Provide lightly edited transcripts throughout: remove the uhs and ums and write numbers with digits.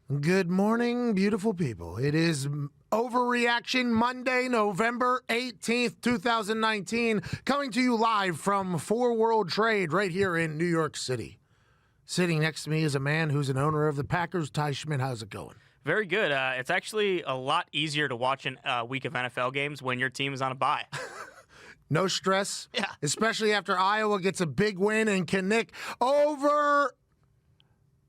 Good morning, beautiful people. It is Overreaction Monday, November 18th, 2019, coming to you live from 4 World Trade right here in New York City. Sitting next to me is a man who's an owner of the Packers, Ty Schmidt. How's it going? Very good. It's actually a lot easier to watch a week of NFL games when your team is on a bye. No stress, Yeah. Especially after Iowa gets a big win and can nick over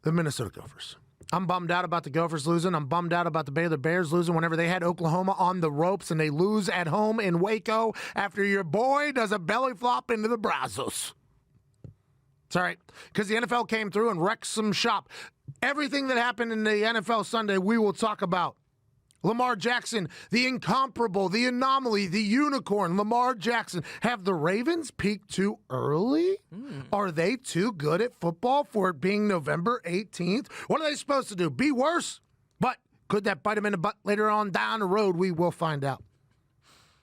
the Minnesota Gophers. I'm bummed out about the Gophers losing. I'm bummed out about the Baylor Bears losing whenever they had Oklahoma on the ropes and they lose at home in Waco after your boy does a belly flop into the Brazos. It's all right, because the NFL came through and wrecked some shop. Everything that happened in the NFL Sunday, we will talk about. Lamar Jackson, the incomparable, the anomaly, the unicorn, Lamar Jackson. Have the Ravens peaked too early? Are they too good at football for it being November 18th? What are they supposed to do? Be worse? But could that bite them in the butt later on down the road? We will find out.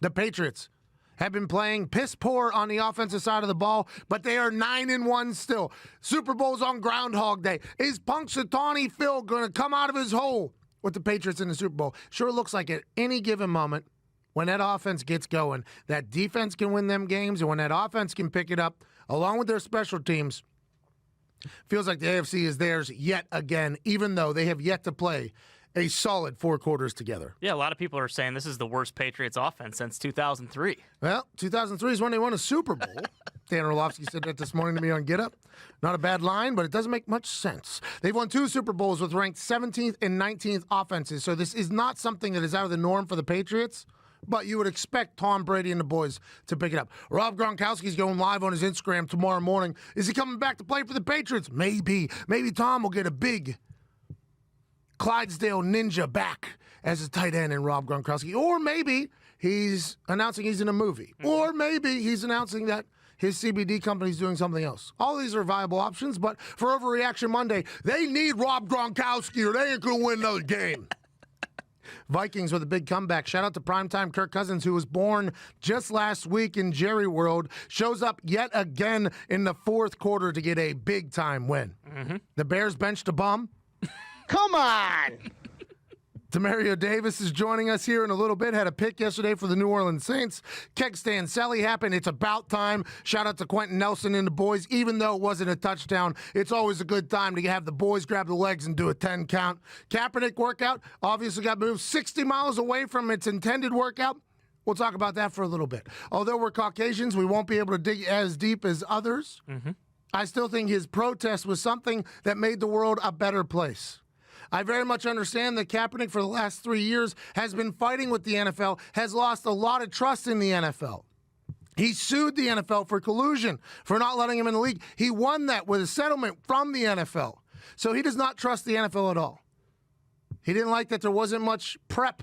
The Patriots have been playing piss poor on the offensive side of the ball, but they are 9-1 still. Super Bowl's on Groundhog Day. Is Punxsutawney Phil going to come out of his hole with the Patriots in the Super Bowl? Sure looks like at any given moment, when that offense gets going, that defense can win them games, and when that offense can pick it up, along with their special teams, feels like the AFC is theirs yet again, even though they have yet to play a solid 4 quarters together. Yeah, a lot of people are saying this is the worst Patriots offense since 2003. Well, 2003 is when they won a Super Bowl. Dan Orlovsky said that this morning to me on Get Up. Not a bad line, but it doesn't make much sense. They've won 2 Super Bowls with ranked 17th and 19th offenses, so this is not something that is out of the norm for the Patriots, but you would expect Tom Brady and the boys to pick it up. Rob Gronkowski's going live on his Instagram tomorrow morning. Is he coming back to play for the Patriots? Maybe. Maybe Tom will get a big Clydesdale ninja back as a tight end in Rob Gronkowski. Or maybe he's announcing he's in a movie. Or maybe he's announcing that his CBD company's doing something else. All these are viable options, but for Overreaction Monday, they need Rob Gronkowski or they ain't going to win another game. Vikings with a big comeback. Shout out to primetime Kirk Cousins, who was born just last week in Jerry World, shows up yet again in the 4th quarter to get a big-time win. The Bears benched a bum. Come on! Demario Davis is joining us here in a little bit. Had a pick yesterday for the New Orleans Saints. Keg stand Sally happened. It's about time. Shout out to Quentin Nelson and the boys. Even though it wasn't a touchdown, it's always a good time to have the boys grab the legs and do a 10 count. Kaepernick workout obviously got moved 60 miles away from its intended workout. We'll talk about that for a little bit. Although we're Caucasians, we won't be able to dig as deep as others. I still think his protest was something that made the world a better place. I very much understand that Kaepernick for the last 3 years has been fighting with the NFL, has lost a lot of trust in the NFL. He sued the NFL for collusion, for not letting him in the league. He won that with a settlement from the NFL. So he does not trust the NFL at all. He didn't like that there wasn't much prep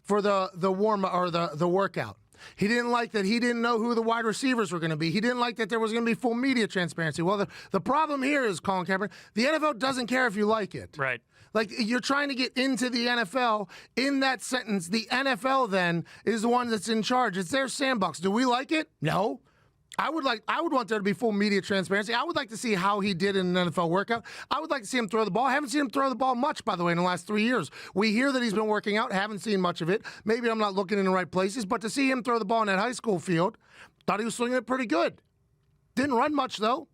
for the warm or the workout. He didn't like that he didn't know who the wide receivers were going to be. He didn't like that there was going to be full media transparency. Well, the problem here is, Colin Kaepernick, the NFL doesn't care if you like it. Right. Like, you're trying to get into the NFL. In that sentence, the NFL then is the one that's in charge. It's their sandbox. Do we like it? No. I would want there to be full media transparency. I would like to see how he did in an NFL workout. I would like to see him throw the ball. I haven't seen him throw the ball much, by the way, in the last 3 years. We hear that he's been working out. Haven't seen much of it. Maybe I'm not looking in the right places, but to see him throw the ball in that high school field, thought he was swinging it pretty good. Didn't run much, though.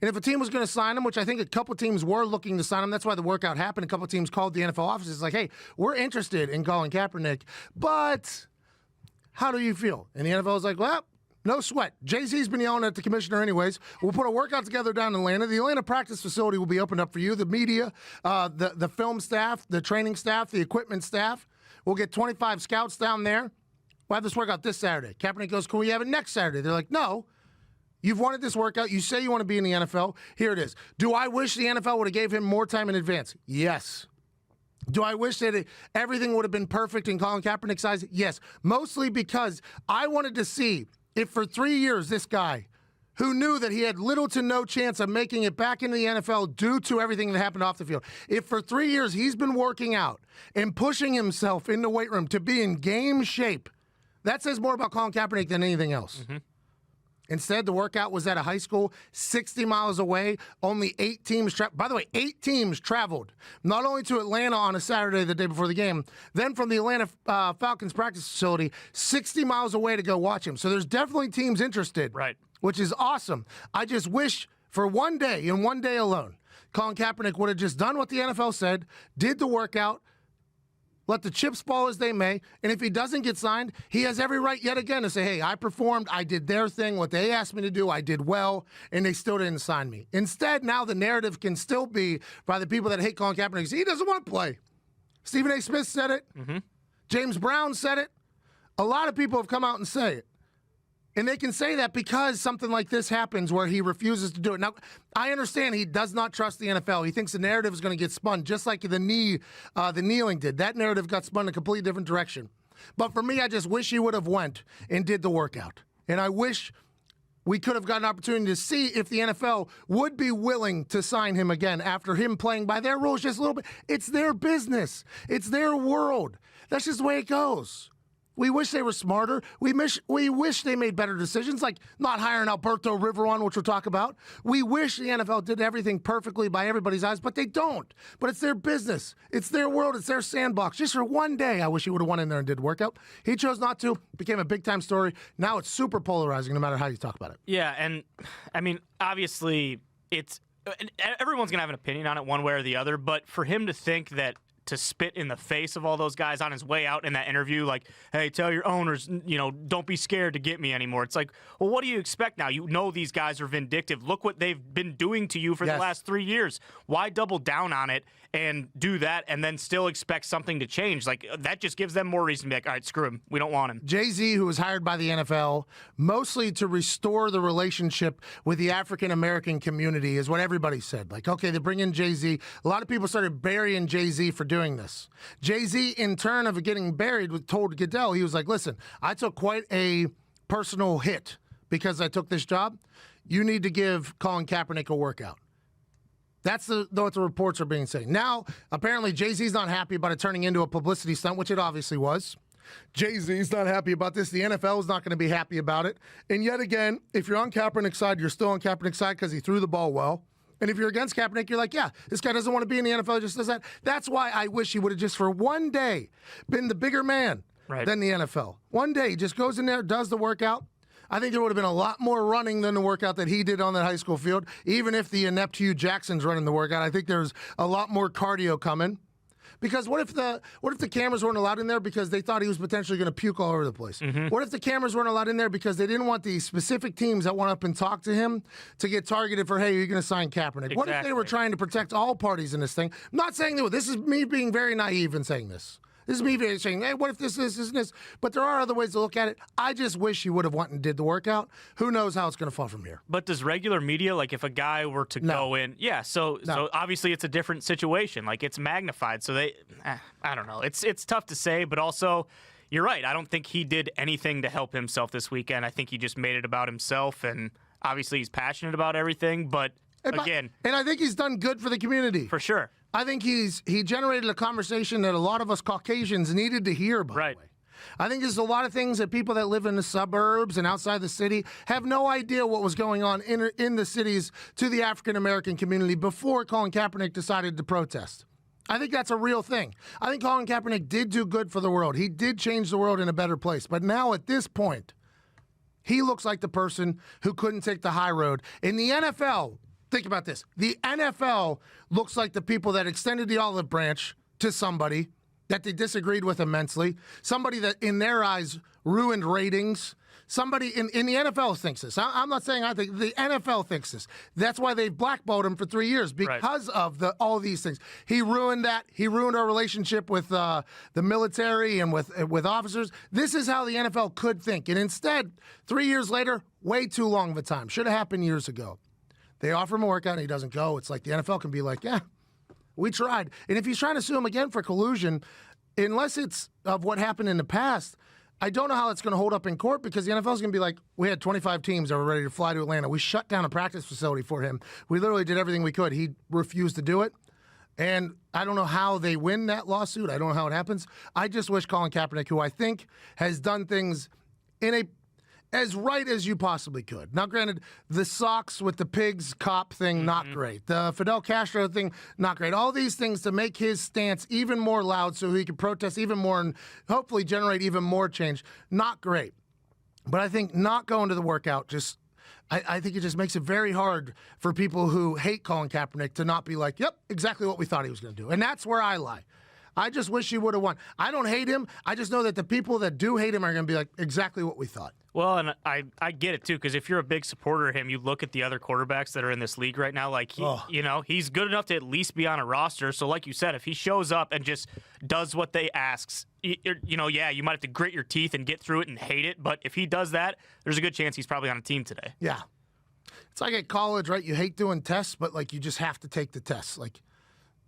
And if a team was going to sign him, which I think a couple teams were looking to sign him, that's why the workout happened. A couple teams called the NFL offices like, hey, we're interested in Colin Kaepernick, but how do you feel? And the NFL was like, well, no sweat. Jay-Z's been yelling at the commissioner anyways. We'll put a workout together down in Atlanta. The Atlanta practice facility will be opened up for you. The media, the film staff, the training staff, the equipment staff. We'll get 25 scouts down there. We'll have this workout this Saturday. Kaepernick goes, can we have it next Saturday? They're like, no. You've wanted this workout. You say you want to be in the NFL. Here it is. Do I wish the NFL would have gave him more time in advance? Yes. Do I wish that everything would have been perfect in Colin Kaepernick's eyes? Yes. Mostly because I wanted to see if for 3 years this guy, who knew that he had little to no chance of making it back into the NFL due to everything that happened off the field, if for 3 years he's been working out and pushing himself in the weight room to be in game shape, that says more about Colin Kaepernick than anything else. Instead, the workout was at a high school 60 miles away. Only 8 teams by the way, 8 teams traveled, not only to Atlanta on a Saturday the day before the game, then from the Atlanta Falcons practice facility 60 miles away to go watch him. So there's definitely teams interested, right? Which is awesome. I just wish for one day, and one day alone, Colin Kaepernick would have just done what the NFL said, did the workout, let the chips fall as they may, and if he doesn't get signed, he has every right yet again to say, hey, I performed, I did their thing, what they asked me to do, I did well, and they still didn't sign me. Instead, now the narrative can still be by the people that hate Colin Kaepernick, he doesn't want to play. Stephen A. Smith said it. Mm-hmm. James Brown said it. A lot of people have come out and say it. And they can say that because something like this happens where he refuses to do it. Now, I understand he does not trust the NFL. He thinks the narrative is going to get spun, just like the kneeling did. That narrative got spun in a completely different direction. But for me, I just wish he would have went and did the workout. And I wish we could have got an opportunity to see if the NFL would be willing to sign him again after him playing by their rules just a little bit. It's their business. It's their world. That's just the way it goes. We wish they were smarter. We wish they made better decisions, like not hiring Alberto Riveron, which we'll talk about. We wish the NFL did everything perfectly by everybody's eyes, but they don't. But it's their business. It's their world. It's their sandbox. Just for one day, I wish he would have went in there and did workout. He chose not to. Became a big-time story. Now it's super polarizing no matter how you talk about it. Yeah, and, I mean, obviously, everyone's going to have an opinion on it one way or the other, but for him to think that to spit in the face of all those guys on his way out in that interview, like, hey, tell your owners, don't be scared to get me anymore. It's like, well, what do you expect now? You know these guys are vindictive. Look what they've been doing to you for the last 3 years. Why double down on it and do that and then still expect something to change? Like, that just gives them more reason to be like, all right, screw him. We don't want him. Jay-Z, who was hired by the NFL mostly to restore the relationship with the African-American community, is what everybody said. Like, okay, they bring in Jay-Z. A lot of people started burying Jay-Z for doing this. Jay-Z, in turn of getting buried, told Goodell, he was like, listen, I took quite a personal hit because I took this job. You need to give Colin Kaepernick a workout. That's what the reports are being said. Now, apparently, Jay-Z's not happy about it turning into a publicity stunt, which it obviously was. Jay-Z's not happy about this. The NFL is not going to be happy about it. And yet again, if you're on Kaepernick's side, you're still on Kaepernick's side because he threw the ball well. And if you're against Kaepernick, you're like, yeah, this guy doesn't want to be in the NFL, just does that. That's why I wish he would have just for one day been the bigger man than the NFL. One day, he just goes in there, does the workout. I think there would have been a lot more running than the workout that he did on that high school field. Even if the inept Hugh Jackson's running the workout, I think there's a lot more cardio coming. Because what if the cameras weren't allowed in there because they thought he was potentially going to puke all over the place? Mm-hmm. What if the cameras weren't allowed in there because they didn't want the specific teams that went up and talked to him to get targeted for, hey, you're going to sign Kaepernick? Exactly. What if they were trying to protect all parties in this thing? I'm not saying that. This is me being very naive in saying this. This is me saying, hey, what if this, and this? But there are other ways to look at it. I just wish he would have went and did the workout. Who knows how it's going to fall from here. But does regular media, like if a guy were to go in, so obviously it's a different situation. Like it's magnified. So I don't know. It's tough to say, but also you're right. I don't think he did anything to help himself this weekend. I think he just made it about himself, and obviously he's passionate about everything. But again. And I think he's done good for the community. For sure. I think he generated a conversation that a lot of us Caucasians needed to hear, by the way. I think there's a lot of things that people that live in the suburbs and outside the city have no idea what was going on in the cities to the African-American community before Colin Kaepernick decided to protest. I think that's a real thing. I think Colin Kaepernick did do good for the world. He did change the world in a better place. But now at this point, he looks like the person who couldn't take the high road. In the NFL, think about this. The NFL looks like the people that extended the olive branch to somebody that they disagreed with immensely, somebody that, in their eyes, ruined ratings. Somebody in the NFL thinks this. I'm not saying I think. The NFL thinks this. That's why they've blackballed him for 3 years, because of all these things. He ruined that. He ruined our relationship with the military and with officers. This is how the NFL could think. And instead, 3 years later, way too long of a time. Should have happened years ago. They offer him a workout and he doesn't go. It's like the NFL can be like, yeah, we tried. And if he's trying to sue him again for collusion, unless it's of what happened in the past, I don't know how it's going to hold up in court, because the NFL is going to be like, we had 25 teams that were ready to fly to Atlanta. We shut down a practice facility for him. We literally did everything we could. He refused to do it. And I don't know how they win that lawsuit. I don't know how it happens. I just wish Colin Kaepernick, who I think has done things in as right as you possibly could. Now, granted, the socks with the pigs cop thing, not great. The Fidel Castro thing, not great. All these things to make his stance even more loud so he can protest even more and hopefully generate even more change, not great. But I think not going to the workout I think it just makes it very hard for people who hate Colin Kaepernick to not be like, yep, exactly what we thought he was going to do. And that's where I lie. I just wish he would have won. I don't hate him. I just know that the people that do hate him are going to be like, exactly what we thought. Well, and I get it, too, because if you're a big supporter of him, you look at the other quarterbacks that are in this league right now, like, he's good enough to at least be on a roster. So like you said, if he shows up and just does what they ask, you might have to grit your teeth and get through it and hate it. But if he does that, there's a good chance he's probably on a team today. Yeah. It's like at college, right? You hate doing tests, but, like, you just have to take the tests. Like,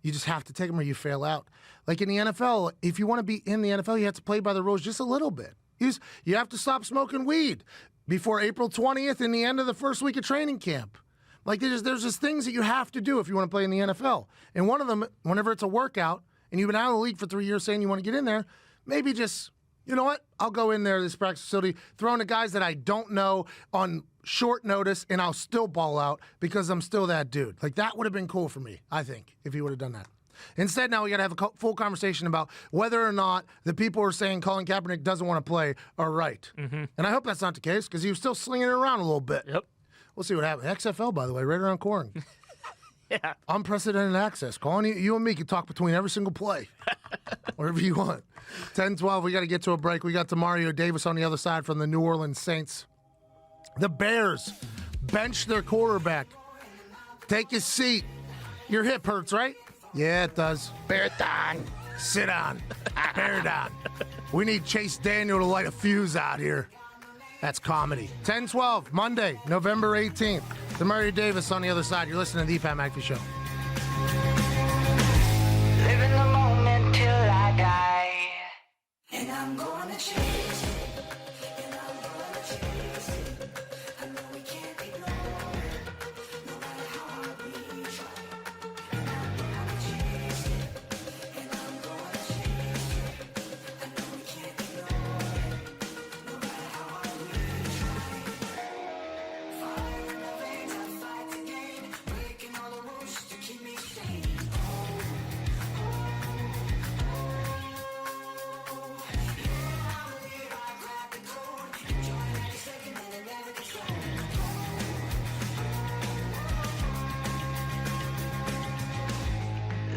you just have to take them or you fail out. Like in the NFL, if you want to be in the NFL, you have to play by the rules just a little bit. You have to stop smoking weed before April 20th and the end of the first week of training camp. Like there's just things that you have to do if you want to play in the NFL. And one of them, whenever it's a workout and you've been out of the league for 3 years saying you want to get in there, maybe just, you know what? I'll go in there to this practice facility, throw in the guys that I don't know on short notice, and I'll still ball out because I'm still that dude. Like that would have been cool for me, I think, if he would have done that. Instead, now we got to have a full conversation about whether or not the people who are saying Colin Kaepernick doesn't want to play are right. And I hope that's not the case because he was still slinging it around a little bit. Yep. We'll see what happens. XFL, by the way, right around corner. Yeah. Unprecedented access. Colin, you and me can talk between every single play. Whatever you want. 10-12, we got to get to a break. We got Demario Davis on the other side from the New Orleans Saints. The Bears bench their quarterback. Take a seat. Your hip hurts, right? Yeah, it does. Bear down. Sit on. Bear down. We need Chase Daniel to light a fuse out here. That's comedy. 10-12, Monday, November 18th. Demario Davis on the other side. You're listening to the Pat McAfee Show. Living the moment till I die. And I'm gonna chase it. And I'm gonna chase it. I know we can't ignore it. No matter how hard we try. And I'm gonna chase it. And I'm gonna chase it. I know we can't ignore it. No matter how hard we try. Fire in the veins, I fight the game. Breaking all the rules to keep me sane.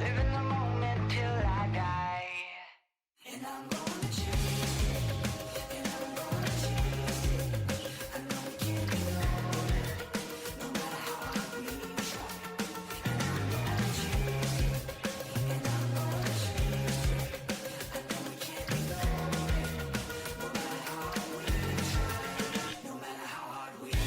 Living the moment till I die. And I'm gonna chase it. And I'm gonna chase it. I know we can't ignore it. No matter how hard we try. And I'm gonna chase it. And I'm gonna chase it. I know we can't ignore it. No matter how hard we try. No matter how hard we try.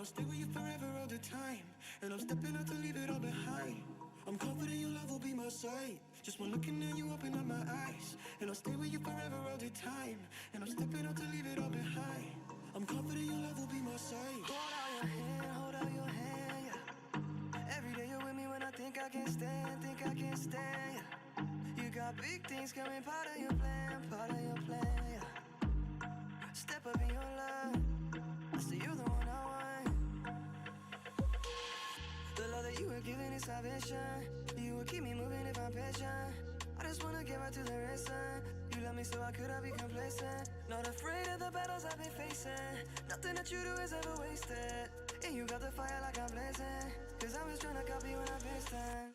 I'll stay with you forever all the time. And I'm stepping out to leave it all behind. I'm confident your love will be my sight. Just when looking at you, open up my eyes. And I'll stay with you forever all the time. And I'm stepping out to leave it all behind. I'm confident your love will be my sight. Hold out your hand, yeah. Every day you're with me when I think I can't stand, yeah. You got big things coming, part of your plan, yeah. Step up in your love. I see you're the one I want. The love that you were giving is salvation. You will keep me moving if I'm patient. I just wanna get back to the rest, son. You love me, so why could I be complacent? Not afraid of the battles I've been facing. Nothing that you do is ever wasted. And you got the fire like I'm blazing. Cause I'm just trying to copy when I paste them.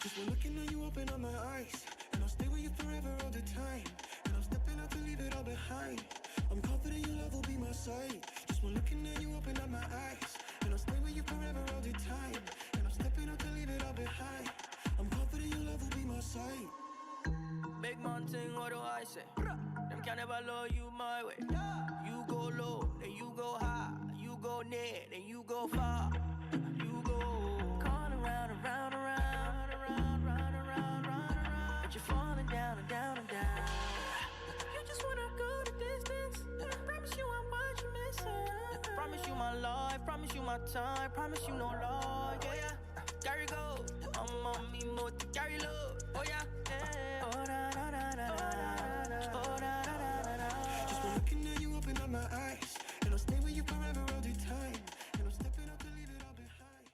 Just when looking at you, open up my eyes. And I'll stay with you forever all the time. And I'm stepping out to leave it all behind. I'm confident your love will be my sight. Just when looking at you, open up my eyes. And I'll stay with you forever all the time. And I'm stepping out to leave it all behind. I'm confident your love will be my sight. Big mountain, what do I say? Them can never love you my way. You go low, then you go high. You go near, then you go far. You go going around, around, around, around, round, around, round, around. But you're falling down and down and down. You just wanna go the distance. Promise you I'm what you're missing. Promise you my life, promise you my time, promise you no lie. Yeah, yeah. Carry go. I'm on me more to carry load. Oh yeah, yeah. Oh da da da da da. Oh da da da da da. Just been looking at you, open up my eyes, and I'll stay with you forever all the time. And I'm stepping out to leave it all behind.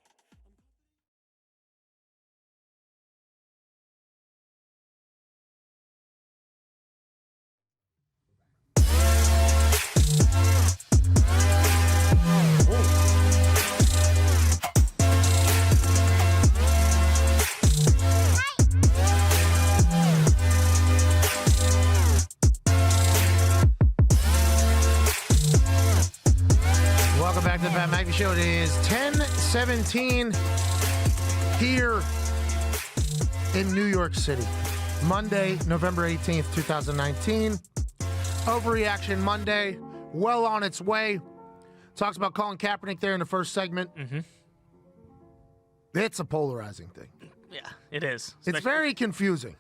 Welcome back to the Pat McAfee Show. It is 10:17 here in New York City. Monday, November 18th, 2019. Overreaction Monday, well on its way. Talks about Colin Kaepernick there in the first segment. Mm-hmm. It's a polarizing thing. Yeah, it is. It's very confusing.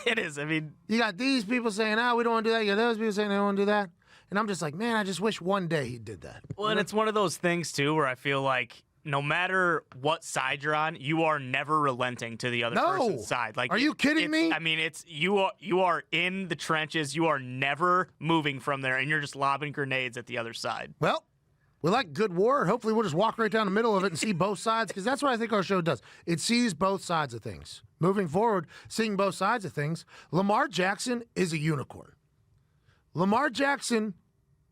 It is. I mean, You got these people saying, we don't want to do that. You got those people saying they don't want to do that. And I'm just like, man, I just wish one day he did that. well, and it's one of those things too where I feel like no matter what side you're on, you are never relenting to the other person's side. Like, Are you kidding me? I mean, it's you are in the trenches. You are never moving from there, and you're just lobbing grenades at the other side. Well, we like good war. Hopefully we'll just walk right down the middle of it and see both sides, because that's what I think our show does. It sees both sides of things. Moving forward, seeing both sides of things, Lamar Jackson is a unicorn. Lamar Jackson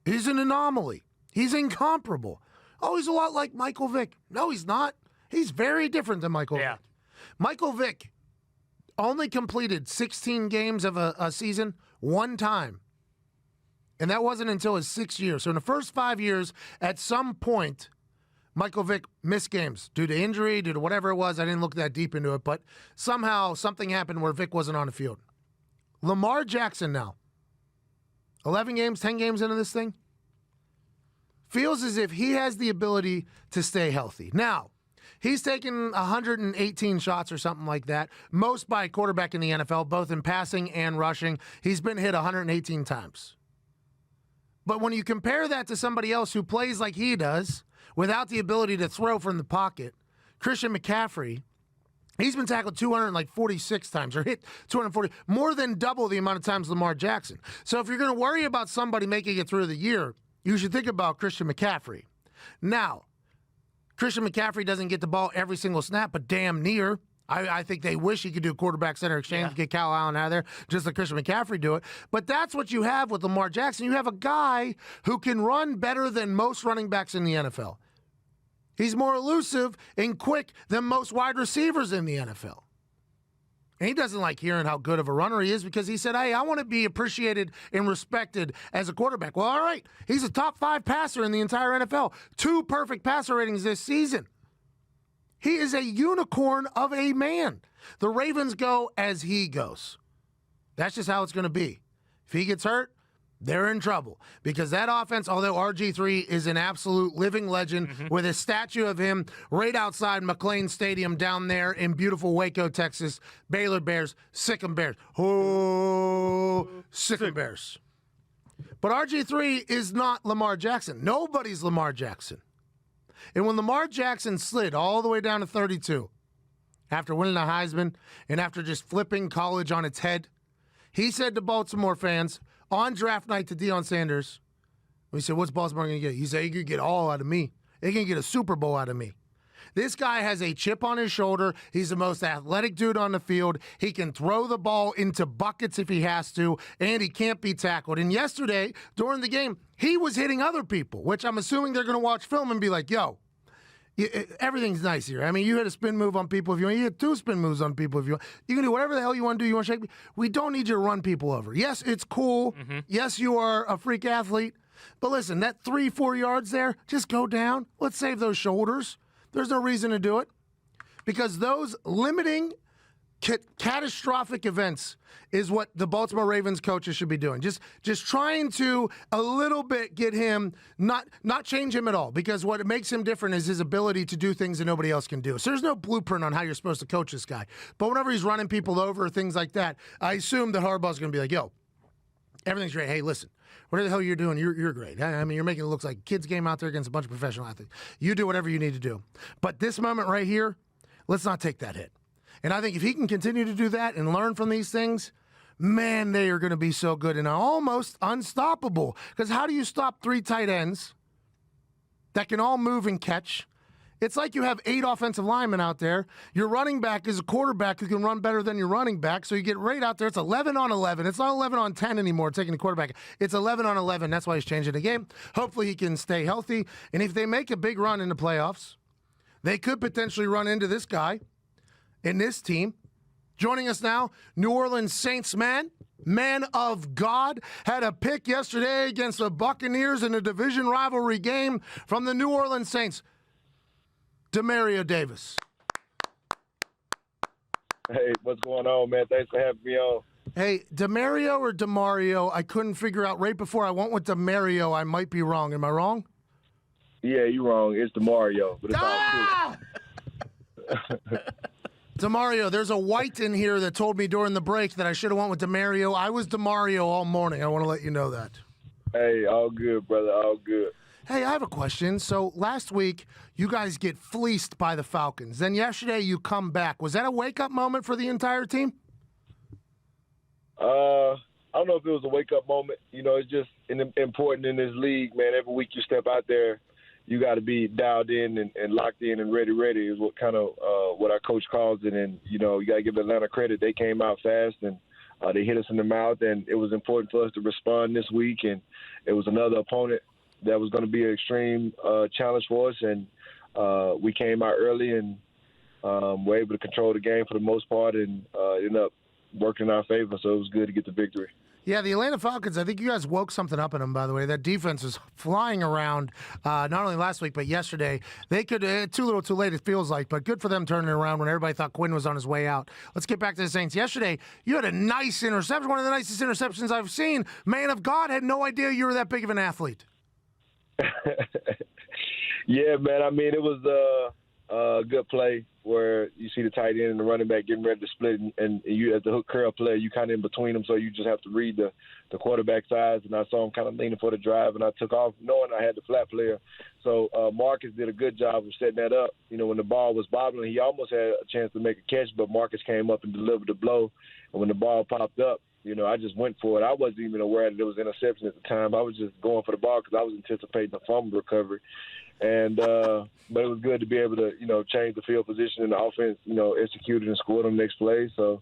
is an anomaly. He's incomparable. Oh, he's a lot like Michael Vick. No, he's not. He's very different than Michael Yeah. Vick. Michael Vick only completed 16 games of a season one time. And that wasn't until his 6th year. So in the first 5 years, at some point, Michael Vick missed games due to injury, due to whatever it was. I didn't look that deep into it, but somehow something happened where Vick wasn't on the field. Lamar Jackson now, 11 games, 10 games into this thing, feels as if he has the ability to stay healthy. Now, he's taken 118 shots or something like that, most by a quarterback in the NFL, both in passing and rushing. He's been hit 118 times. But when you compare that to somebody else who plays like he does, without the ability to throw from the pocket, Christian McCaffrey, he's been tackled 246 times or hit 240, more than double the amount of times Lamar Jackson. So if you're going to worry about somebody making it through the year, you should think about Christian McCaffrey. Now, Christian McCaffrey doesn't get the ball every single snap, but damn near. I think they wish he could do a quarterback center exchange, get Kyle Allen out of there, just like Christian McCaffrey do it. But that's what you have with Lamar Jackson. You have a guy who can run better than most running backs in the NFL. He's more elusive and quick than most wide receivers in the NFL. And he doesn't like hearing how good of a runner he is because he said, hey, I want to be appreciated and respected as a quarterback. Well, all right. He's a top 5 passer in the entire NFL. 2 perfect passer ratings this season. He is a unicorn of a man. The Ravens go as he goes. That's just how it's going to be. If he gets hurt, they're in trouble because that offense, although RG3 is an absolute living legend with a statue of him right outside McLean Stadium down there in beautiful Waco, Texas, Baylor Bears, Sick'em Bears. Oh, Sick'em Bears. But RG3 is not Lamar Jackson. Nobody's Lamar Jackson. And when Lamar Jackson slid all the way down to 32 after winning the Heisman and after just flipping college on its head, he said to Baltimore fans on draft night to Deion Sanders, we said, what's Baltimore going to get? He said, he could get all out of me. They can get a Super Bowl out of me. This guy has a chip on his shoulder. He's the most athletic dude on the field. He can throw the ball into buckets if he has to, and he can't be tackled. And yesterday, during the game, he was hitting other people, which I'm assuming they're going to watch film and be like, yo, everything's nice here. I mean, you hit a spin move on people if you want. You hit 2 spin moves on people if you want. You can do whatever the hell you want to do. You want to shake me. We don't need you to run people over. Yes, it's cool. Yes, you are a freak athlete. But listen, that 3-4 yards there, just go down. Let's save those shoulders. There's no reason to do it. Because those limiting catastrophic events is what the Baltimore Ravens coaches should be doing. Just trying to a little bit get him, not change him at all, because what makes him different is his ability to do things that nobody else can do. So there's no blueprint on how you're supposed to coach this guy. But whenever he's running people over or things like that, I assume that Harbaugh's going to be like, yo, everything's great. Hey, listen, whatever the hell you're doing, you're great. I mean, you're making it look like a kid's game out there against a bunch of professional athletes. You do whatever you need to do. But this moment right here, let's not take that hit. And I think if he can continue to do that and learn from these things, man, they are going to be so good and almost unstoppable. Because how do you stop 3 tight ends that can all move and catch? It's like you have 8 offensive linemen out there. Your running back is a quarterback who can run better than your running back. So you get right out there. It's 11 on 11. It's not 11 on 10 anymore, taking the quarterback. It's 11 on 11. That's why he's changing the game. Hopefully he can stay healthy. And if they make a big run in the playoffs, they could potentially run into this guy in this team. Joining us now, New Orleans Saints man of God, had a pick yesterday against the Buccaneers in a division rivalry game from the New Orleans Saints, Demario Davis. Hey, what's going on, man? Thanks for having me on. Hey, Demario or Demario? I couldn't figure out right before I went with Demario. I might be wrong. Am I wrong? Yeah, you're wrong. It's DeMario, but it's all good. Demario, there's a white in here that told me during the break that I should have went with Demario. I was Demario all morning. I want to let you know that. Hey, all good, brother. All good. Hey, I have a question. So last week, you guys get fleeced by the Falcons. Then yesterday, you come back. Was that a wake-up moment for the entire team? I don't know if it was a wake-up moment. You know, it's just important in this league, man. Every week you step out there, you got to be dialed in and locked in and ready is what kind of what our coach calls it. And, you know, you got to give Atlanta credit. They came out fast and they hit us in the mouth, and it was important for us to respond this week. And it was another opponent that was going to be an extreme challenge for us. And we came out early and were able to control the game for the most part and ended up working in our favor. So it was good to get the victory. Yeah, the Atlanta Falcons, I think you guys woke something up in them, by the way. That defense was flying around not only last week, but yesterday. They could, too little too late, it feels like, but good for them turning it around when everybody thought Quinn was on his way out. Let's get back to the Saints. Yesterday, you had a nice interception, one of the nicest interceptions I've seen. Man of God, had no idea you were that big of an athlete. Yeah, man. I mean, it was a good play where you see the tight end and the running back getting ready to split, and you as the hook curl player, you kind of in between them, so you just have to read the quarterback's eyes. And I saw him kind of leaning for the drive, and I took off knowing I had the flat player. So Marcus did a good job of setting that up. You know, when the ball was bobbling, he almost had a chance to make a catch, but Marcus came up and delivered the blow. And when the ball popped up, you know, I just went for it. I wasn't even aware that it was interception at the time. I was just going for the ball because I was anticipating a fumble recovery. And but it was good to be able to, you know, change the field position and the offense, you know, executed and scored on the next play. So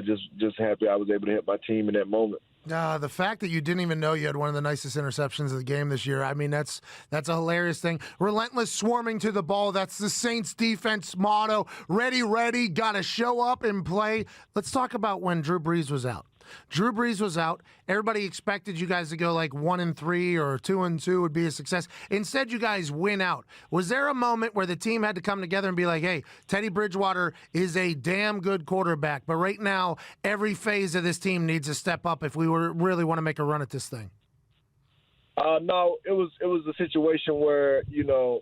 just happy I was able to hit my team in that moment. The fact that you didn't even know you had one of the nicest interceptions of the game this year, I mean, that's a hilarious thing. Relentless swarming to the ball. That's the Saints defense motto. Ready, got to show up and play. Let's talk about when Drew Brees was out. Drew Brees was out. Everybody expected you guys to go like 1-3 or 2-2 would be a success. Instead, you guys win out. Was there a moment where the team had to come together and be like, hey, Teddy Bridgewater is a damn good quarterback, but right now, every phase of this team needs to step up if we really want to make a run at this thing? No, it was a situation where, you know,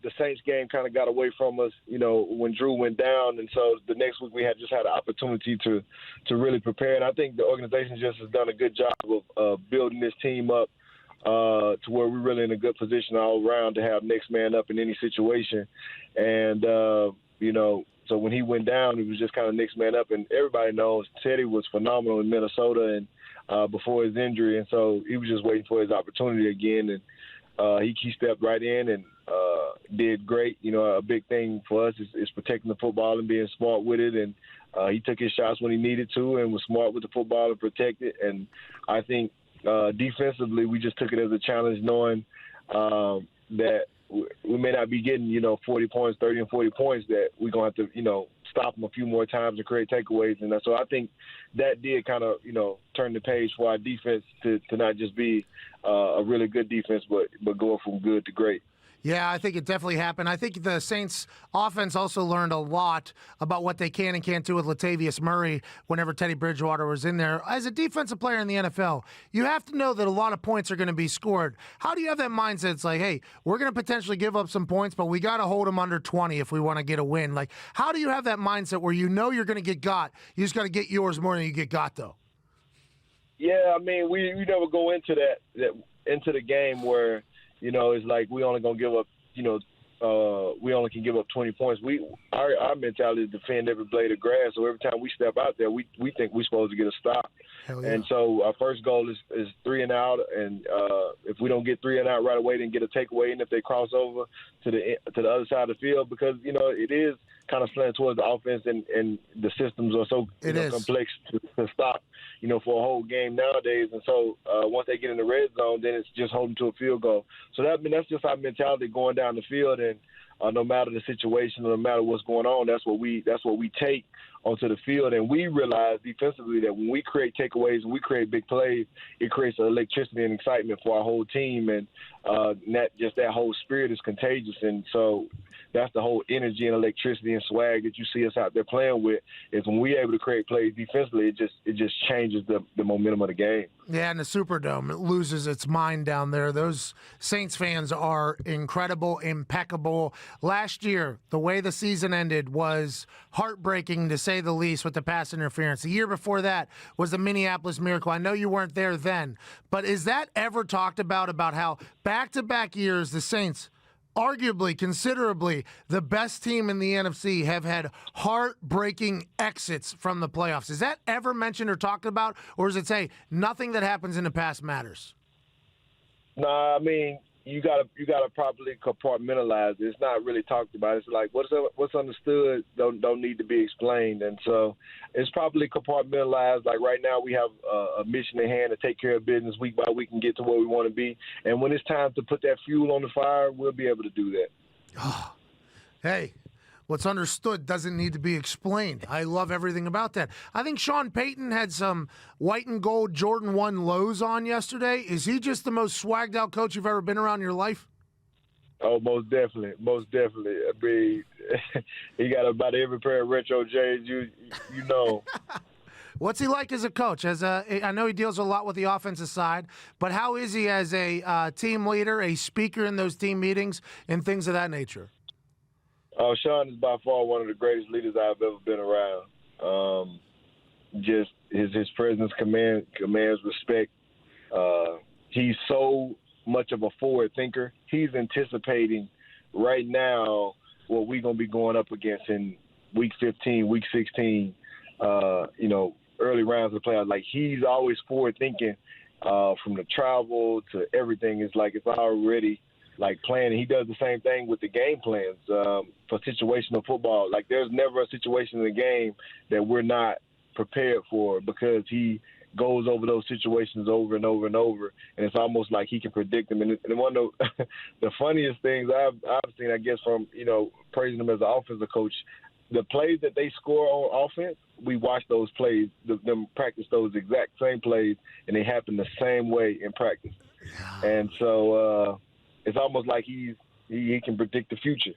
the Saints game kind of got away from us, you know, when Drew went down. And so the next week we just had an opportunity to really prepare. And I think the organization just has done a good job of building this team up to where we're really in a good position all around to have next man up in any situation. And, you know, so when he went down, it was just kind of next man up. And everybody knows Teddy was phenomenal in Minnesota and before his injury, and so he was just waiting for his opportunity again, and he stepped right in and did great. You know, a big thing for us is protecting the football and being smart with it. And he took his shots when he needed to and was smart with the football and protect it. And I think defensively, we just took it as a challenge, knowing that we may not be getting, 40 points, 30 and 40 points, that we're going to have to, stop them a few more times and create takeaways. And so I think that did kind of, turn the page for our defense to not just be a really good defense, but go from good to great. Yeah, I think it definitely happened. I think the Saints offense also learned a lot about what they can and can't do with Latavius Murray whenever Teddy Bridgewater was in there. As a defensive player in the NFL, you have to know that a lot of points are going to be scored. How do you have that mindset? It's like, hey, we're going to potentially give up some points, but we got to hold them under 20 if we want to get a win. Like, how do you have that mindset where you know you're going to get got? You just got to get yours more than you get got, though. Yeah, I mean, we never go into that into the game where, it's like we only going to give up, we only can give up 20 points. Our mentality is defend every blade of grass. So every time we step out there, we think we're supposed to get a stop. Hell yeah. And so our first goal is 3 and out. And if we don't get 3 and out right away, then get a takeaway. And if they cross over to the other side of the field, because, it is kind of slanted towards the offense and the systems are so complex to stop, for a whole game nowadays. And so once they get in the red zone, then it's just holding to a field goal. So that's just our mentality going down the field. And no matter the situation, no matter what's going on, that's what we take onto the field. And we realize defensively that when we create takeaways and we create big plays, it creates electricity and excitement for our whole team. And that whole spirit is contagious. And so that's the whole energy and electricity and swag that you see us out there playing with, is when we're able to create plays defensively, it just changes the momentum of the game. Yeah, and the Superdome, it loses its mind down there. Those Saints fans are incredible, impeccable. Last year, the way the season ended was heartbreaking, to say the least, with the pass interference. The year before that was the Minneapolis Miracle. I know you weren't there then, but is that ever talked about how back-to-back years the Saints, arguably, considerably, the best team in the NFC, have had heartbreaking exits from the playoffs? Is that ever mentioned or talked about, or does it say nothing that happens in the past matters? Nah, I mean, you gotta properly compartmentalize it. It's not really talked about. It's like what's understood don't need to be explained, and so it's properly compartmentalized. Like right now, we have a mission at hand to take care of business week by week and get to where we want to be. And when it's time to put that fuel on the fire, we'll be able to do that. Hey, what's understood doesn't need to be explained. I love everything about that. I think Sean Payton had some white and gold Jordan 1 lows on yesterday. Is he just the most swagged out coach you've ever been around in your life? Oh, most definitely. I mean, he got about every pair of retro J's you know. What's he like as a coach? I know he deals a lot with the offensive side, but how is he as a team leader, a speaker in those team meetings, and things of that nature? Oh, Sean is by far one of the greatest leaders I've ever been around. Just his presence commands respect. He's so much of a forward thinker. He's anticipating right now what we're going to be going up against in week 15, week 16, early rounds of the playoffs. Like, he's always forward thinking from the travel to everything. It's like it's already like planning. He does the same thing with the game plans for situational football. Like, there's never a situation in the game that we're not prepared for, because he goes over those situations over and over and over, and it's almost like he can predict them. And one of the funniest things I've seen, I guess, from praising him as an offensive coach, the plays that they score on offense, we watch those plays, them practice those exact same plays, and they happen the same way in practice. And so it's almost like he can predict the future.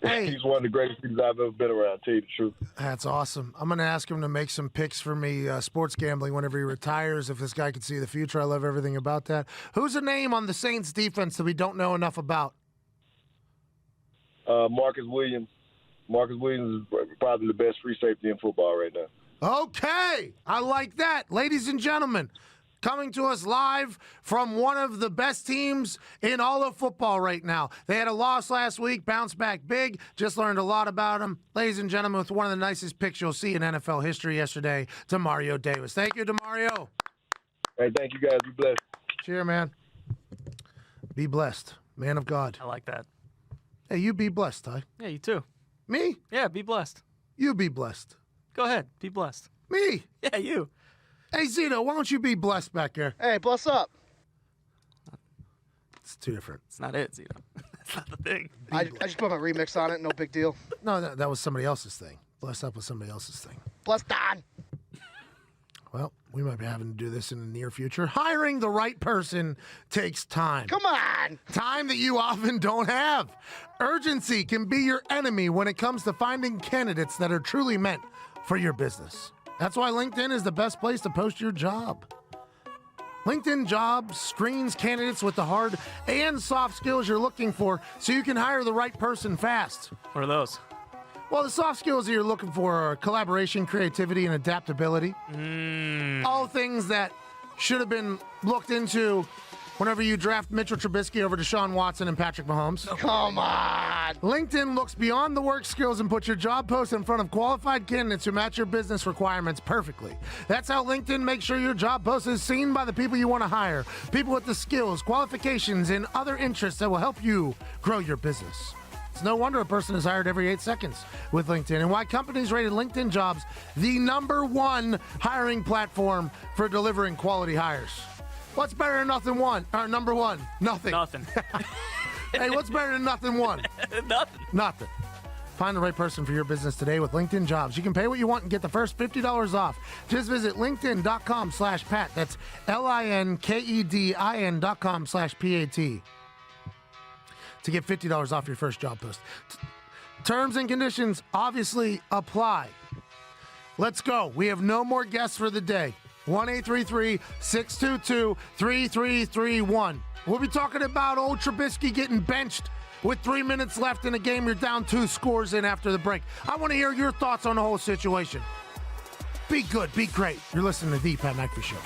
Hey. He's one of the greatest people I've ever been around, to tell you the truth. That's awesome. I'm going to ask him to make some picks for me, sports gambling, whenever he retires, if this guy can see the future. I love everything about that. Who's a name on the Saints defense that we don't know enough about? Marcus Williams. Marcus Williams is probably the best free safety in football right now. Okay. I like that. Ladies and gentlemen, coming to us live from one of the best teams in all of football right now. They had a loss last week, bounced back big, just learned a lot about them. Ladies and gentlemen, with one of the nicest picks you'll see in NFL history yesterday, Demario Davis. Thank you, Demario. Hey, thank you guys. Be blessed. Cheer, man. Be blessed. Man of God. I like that. Hey, you be blessed, Ty. Yeah, you too. Me? Yeah, be blessed. You be blessed. Go ahead, be blessed. Me? Yeah, you. Hey, Zito, why don't you be blessed back there? Hey, bless up. It's too different. It's not it, Zito. That's not the thing. I just put my remix on it. No big deal. No, that was somebody else's thing. Blessed up was somebody else's thing. Bless Don. Well, we might be having to do this in the near future. Hiring the right person takes time. Come on. Time that you often don't have. Urgency can be your enemy when it comes to finding candidates that are truly meant for your business. That's why LinkedIn is the best place to post your job. LinkedIn Jobs screens candidates with the hard and soft skills you're looking for so you can hire the right person fast. What are those? Well, the soft skills that you're looking for are collaboration, creativity, and adaptability. All things that should have been looked into whenever you draft Mitchell Trubisky over Deshaun Watson and Patrick Mahomes. Come on. LinkedIn looks beyond the work skills and puts your job post in front of qualified candidates who match your business requirements perfectly. That's how LinkedIn makes sure your job post is seen by the people you want to hire, people with the skills, qualifications, and other interests that will help you grow your business. It's no wonder a person is hired every 8 seconds with LinkedIn, and why companies rated LinkedIn Jobs the #1 hiring platform for delivering quality hires. What's better than nothing one? Or number one? Nothing. Nothing. Hey, what's better than nothing one? Nothing. Nothing. Find the right person for your business today with LinkedIn Jobs. You can pay what you want and get the first $50 off. Just visit linkedin.com/Pat. That's LINKEDIN.com/PAT to get $50 off your first job post. Terms and conditions obviously apply. Let's go. We have no more guests for the day. 1-833-622-3331. We'll be talking about old Trubisky getting benched with 3 minutes left in a game. You're down 2 scores in after the break. I want to hear your thoughts on the whole situation. Be good. Be great. You're listening to the Pat McAfee Show.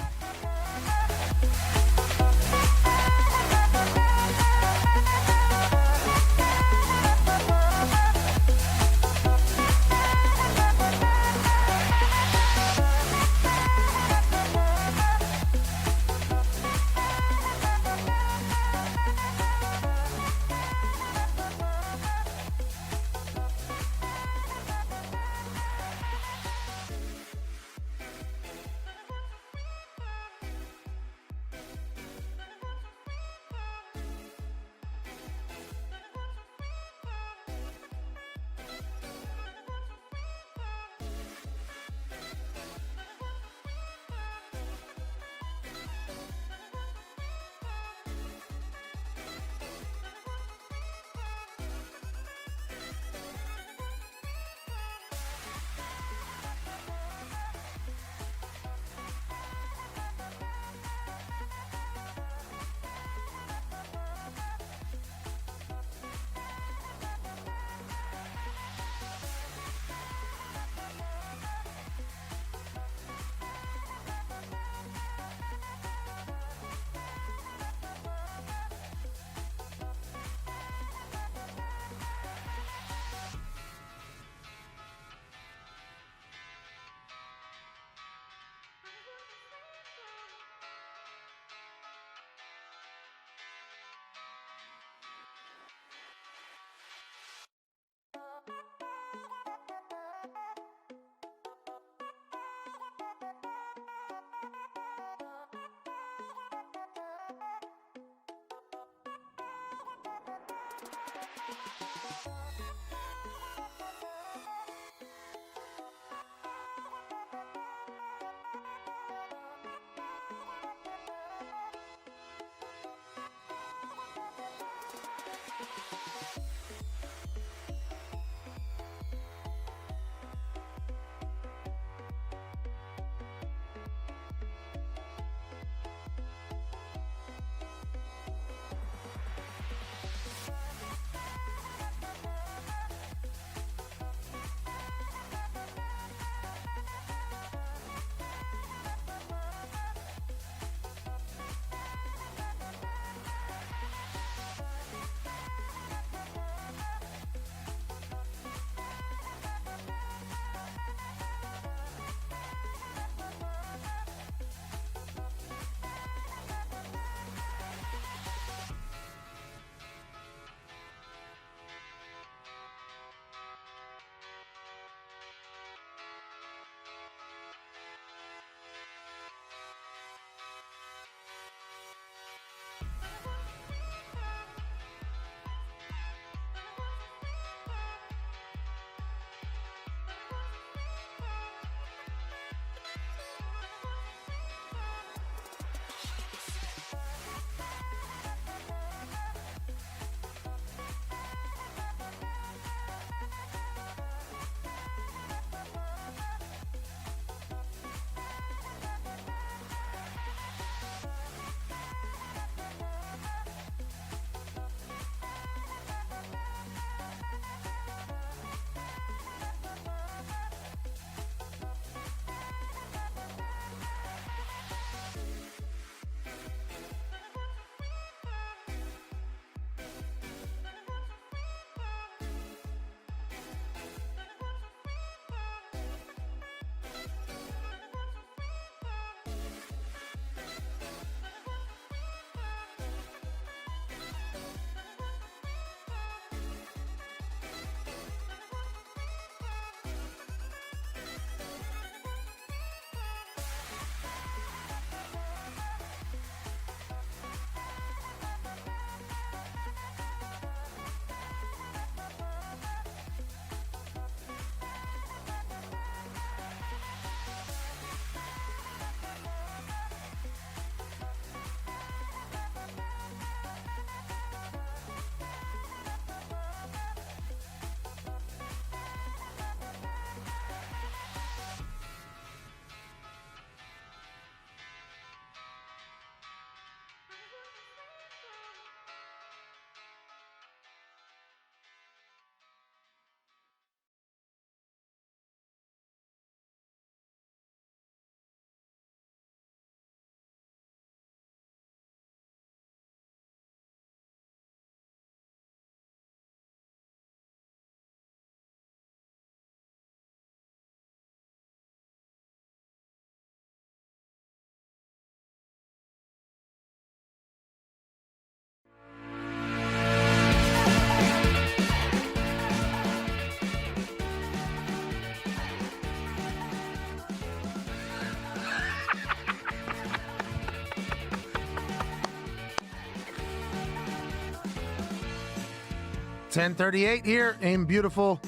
10:38 here in beautiful.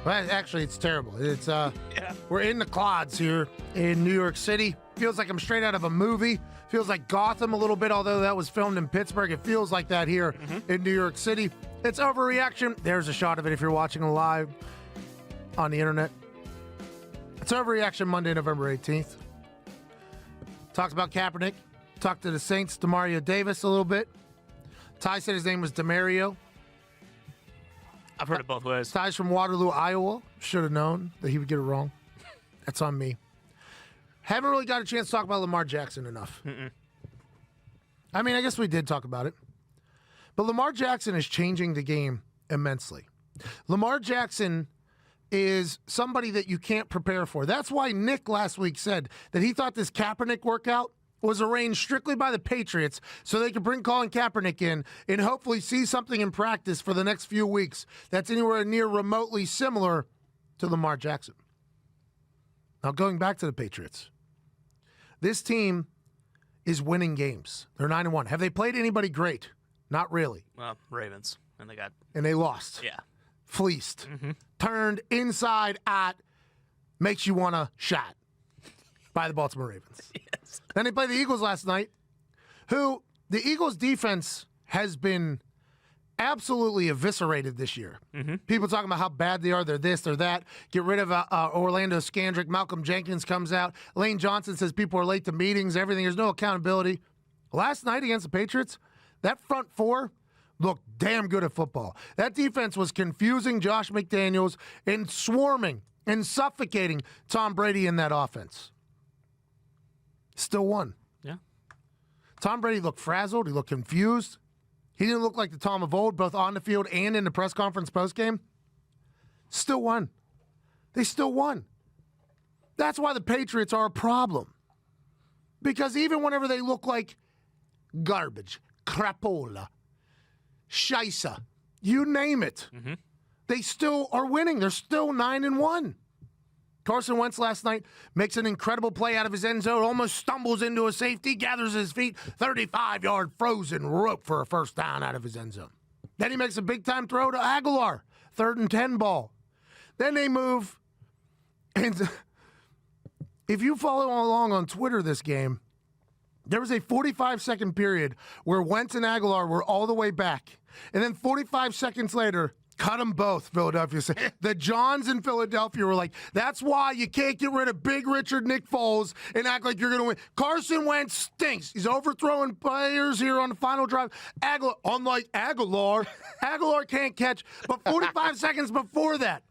Well, actually, it's terrible. It's We're in the clouds here in New York City. Feels like I'm straight out of a movie. Feels like Gotham a little bit, although that was filmed in Pittsburgh. It feels like that here in New York City. It's overreaction. There's a shot of it if you're watching live on the internet. It's overreaction Monday, November 18th. Talks about Kaepernick. Talked to the Saints, Demario Davis a little bit. Ty said his name was Demario. I've heard it both ways. Ty's from Waterloo, Iowa. Should have known that he would get it wrong. That's on me. Haven't really got a chance to talk about Lamar Jackson enough. I mean, I guess we did talk about it. But Lamar Jackson is changing the game immensely. Lamar Jackson is somebody that you can't prepare for. That's why Nick last week said that he thought this Kaepernick workout was arranged strictly by the Patriots so they could bring Colin Kaepernick in and hopefully see something in practice for the next few weeks that's anywhere near remotely similar to Lamar Jackson. Now, going back to the Patriots, this team is winning games. They're 9-1. Have they played anybody great? Not really. Well, Ravens. And they lost. Yeah. Fleeced. Turned inside at makes you want to shot by the Baltimore Ravens. Yes. Then they played the Eagles last night, who the Eagles defense has been absolutely eviscerated this year. People talking about how bad they are, they're this, they're that. Get rid of Orlando Scandrick. Malcolm Jenkins comes out. Lane Johnson says people are late to meetings, everything. There's no accountability. Last night against the Patriots, that front four looked damn good at football. That defense was confusing Josh McDaniels and swarming and suffocating Tom Brady in that offense. Still won. Yeah. Tom Brady looked frazzled. He looked confused. He didn't look like the Tom of old, both on the field and in the press conference postgame. Still won. They still won. That's why the Patriots are a problem. Because even whenever they look like garbage, crapola, scheisse, you name it, they still are winning. They're still 9-1. Carson Wentz last night makes an incredible play out of his end zone, almost stumbles into a safety, gathers his feet, 35-yard frozen rope for a first down out of his end zone. Then he makes a big-time throw to Aguilar, 3rd and 10 ball. Then they move, and if you follow along on Twitter this game, there was a 45-second period where Wentz and Aguilar were all the way back. And then 45 seconds later, cut them both, Philadelphia said. The Johns in Philadelphia were like, that's why you can't get rid of Big Richard Nick Foles and act like you're going to win. Carson Wentz stinks. He's overthrowing players here on the final drive. Aguilar, unlike Aguilar, Aguilar can't catch. But 45 seconds before that,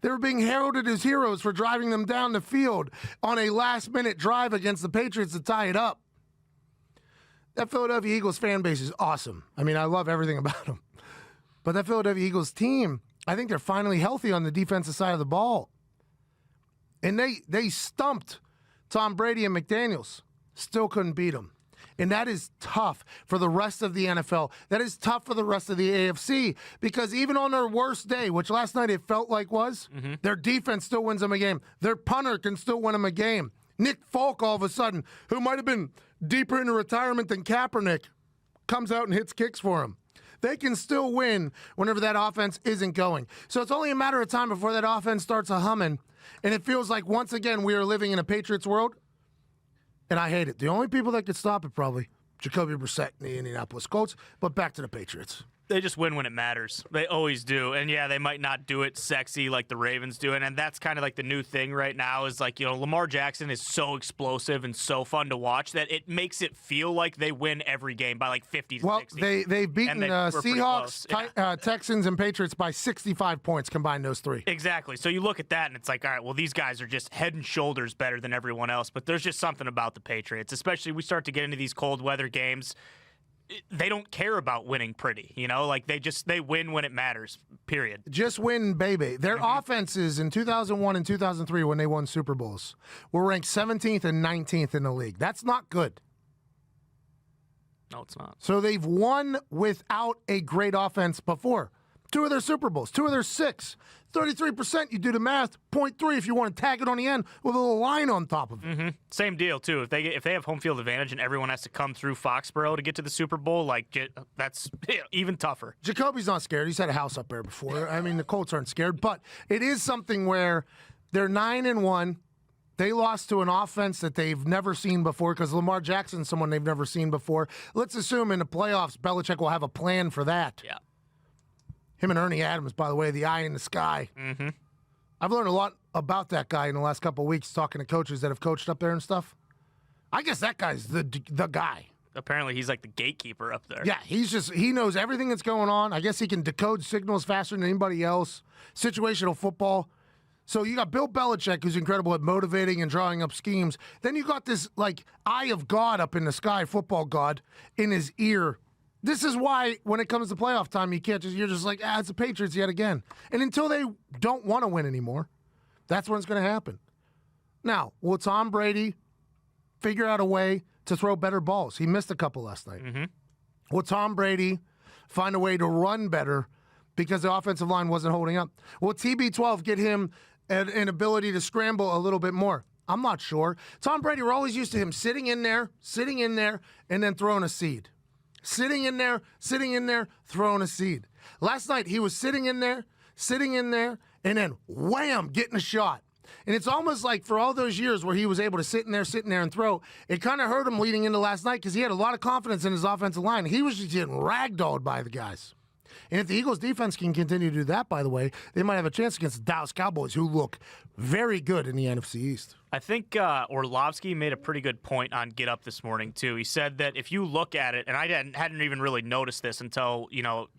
they were being heralded as heroes for driving them down the field on a last-minute drive against the Patriots to tie it up. That Philadelphia Eagles fan base is awesome. I mean, I love everything about them. But that Philadelphia Eagles team, I think they're finally healthy on the defensive side of the ball. And they stumped Tom Brady and McDaniels. Still couldn't beat them. And that is tough for the rest of the NFL. That is tough for the rest of the AFC because even on their worst day, which last night it felt like was, their defense still wins them a game. Their punter can still win them a game. Nick Folk, all of a sudden, who might have been deeper into retirement than Kaepernick, comes out and hits kicks for him. They can still win whenever that offense isn't going. So it's only a matter of time before that offense starts a humming. And it feels like, once again, we are living in a Patriots world. And I hate it. The only people that could stop it, probably, Jacoby Brissett and the Indianapolis Colts. But back to the Patriots. They just win when it matters. They always do. And yeah, they might not do it sexy like the Ravens do. And that's kind of like the new thing right now is like, you know, Lamar Jackson is so explosive and so fun to watch that it makes it feel like they win every game by like 50 to 60. Well, they've beaten Seahawks, Texans, and Patriots by 65 points combined, those three. Exactly. So you look at that and it's like, all right, well, these guys are just head and shoulders better than everyone else. But there's just something about the Patriots, especially we start to get into these cold weather games. They don't care about winning pretty, you know, like they win when it matters, period. Just win, baby. Their offenses in 2001 and 2003 when they won Super Bowls were ranked 17th and 19th in the league. That's not good. No, it's not. So they've won without a great offense before. 2 of their Super Bowls, 2 of their 6. 33%, you do the math, 0.3 if you want to tag it on the end with a little line on top of it. Same deal too. If they have home field advantage and everyone has to come through Foxborough to get to the Super Bowl, that's even tougher. Jacoby's not scared. He's had a house up there before. I mean, the Colts aren't scared, but it is something where they're 9-1. They lost to an offense that they've never seen before because Lamar Jackson's someone they've never seen before. Let's assume in the playoffs, Belichick will have a plan for that. Yeah. Him and Ernie Adams, by the way, the eye in the sky. Mm-hmm. I've learned a lot about that guy in the last couple of weeks talking to coaches that have coached up there and stuff. I guess that guy's the guy. Apparently, he's like the gatekeeper up there. Yeah, he knows everything that's going on. I guess he can decode signals faster than anybody else. Situational football. So you got Bill Belichick, who's incredible at motivating and drawing up schemes. Then you got this, eye of God up in the sky, football God, in his ear. This is why, when it comes to playoff time, you're just like, it's the Patriots yet again. And until they don't want to win anymore, that's when it's going to happen. Now, will Tom Brady figure out a way to throw better balls? He missed a couple last night. Mm-hmm. Will Tom Brady find a way to run better because the offensive line wasn't holding up? Will TB12 get him an ability to scramble a little bit more? I'm not sure. Tom Brady, we're always used to him sitting in there, and then throwing a seed. Sitting in there, throwing a seed. Last night, he was sitting in there, and then wham, getting a shot. And it's almost like for all those years where he was able to sit in there and throw, it kind of hurt him leading into last night because he had a lot of confidence in his offensive line. He was just getting ragdolled by the guys. And if the Eagles' defense can continue to do that, by the way, they might have a chance against the Dallas Cowboys, who look very good in the NFC East. I think Orlovsky made a pretty good point on Get Up this morning, too. He said that if you look at it, and I hadn't even really noticed this until,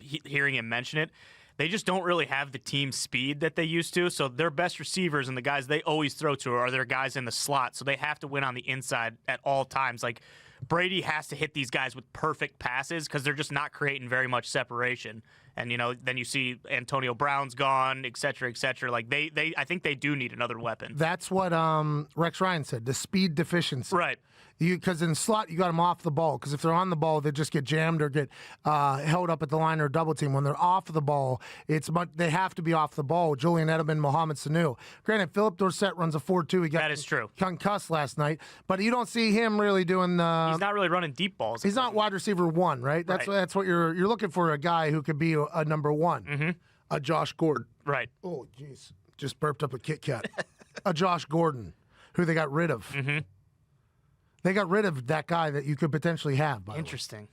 hearing him mention it, they just don't really have the team speed that they used to. So their best receivers and the guys they always throw to are their guys in the slot. So they have to win on the inside at all times. Like, Brady has to hit these guys with perfect passes because they're just not creating very much separation. And, then you see Antonio Brown's gone, et cetera, et cetera. Like, I think they do need another weapon. That's what Rex Ryan said, the speed deficiency. Right. Because in slot, you got them off the ball. Because if they're on the ball, they just get jammed or get held up at the line or double team. When they're off the ball, they have to be off the ball. Julian Edelman, Mohamed Sanu. Granted, Philip Dorsett runs a 4.2. He got that is true. Concussed last night, but you don't see him really doing the. He's not really running deep balls. He's not wide receiver 1, right? That's what you're looking for, a guy who could be a number 1, a Josh Gordon. Right. Oh, jeez, just burped up a Kit Kat. A Josh Gordon, who they got rid of. Mm-hmm. They got rid of that guy that you could potentially have. By Interesting.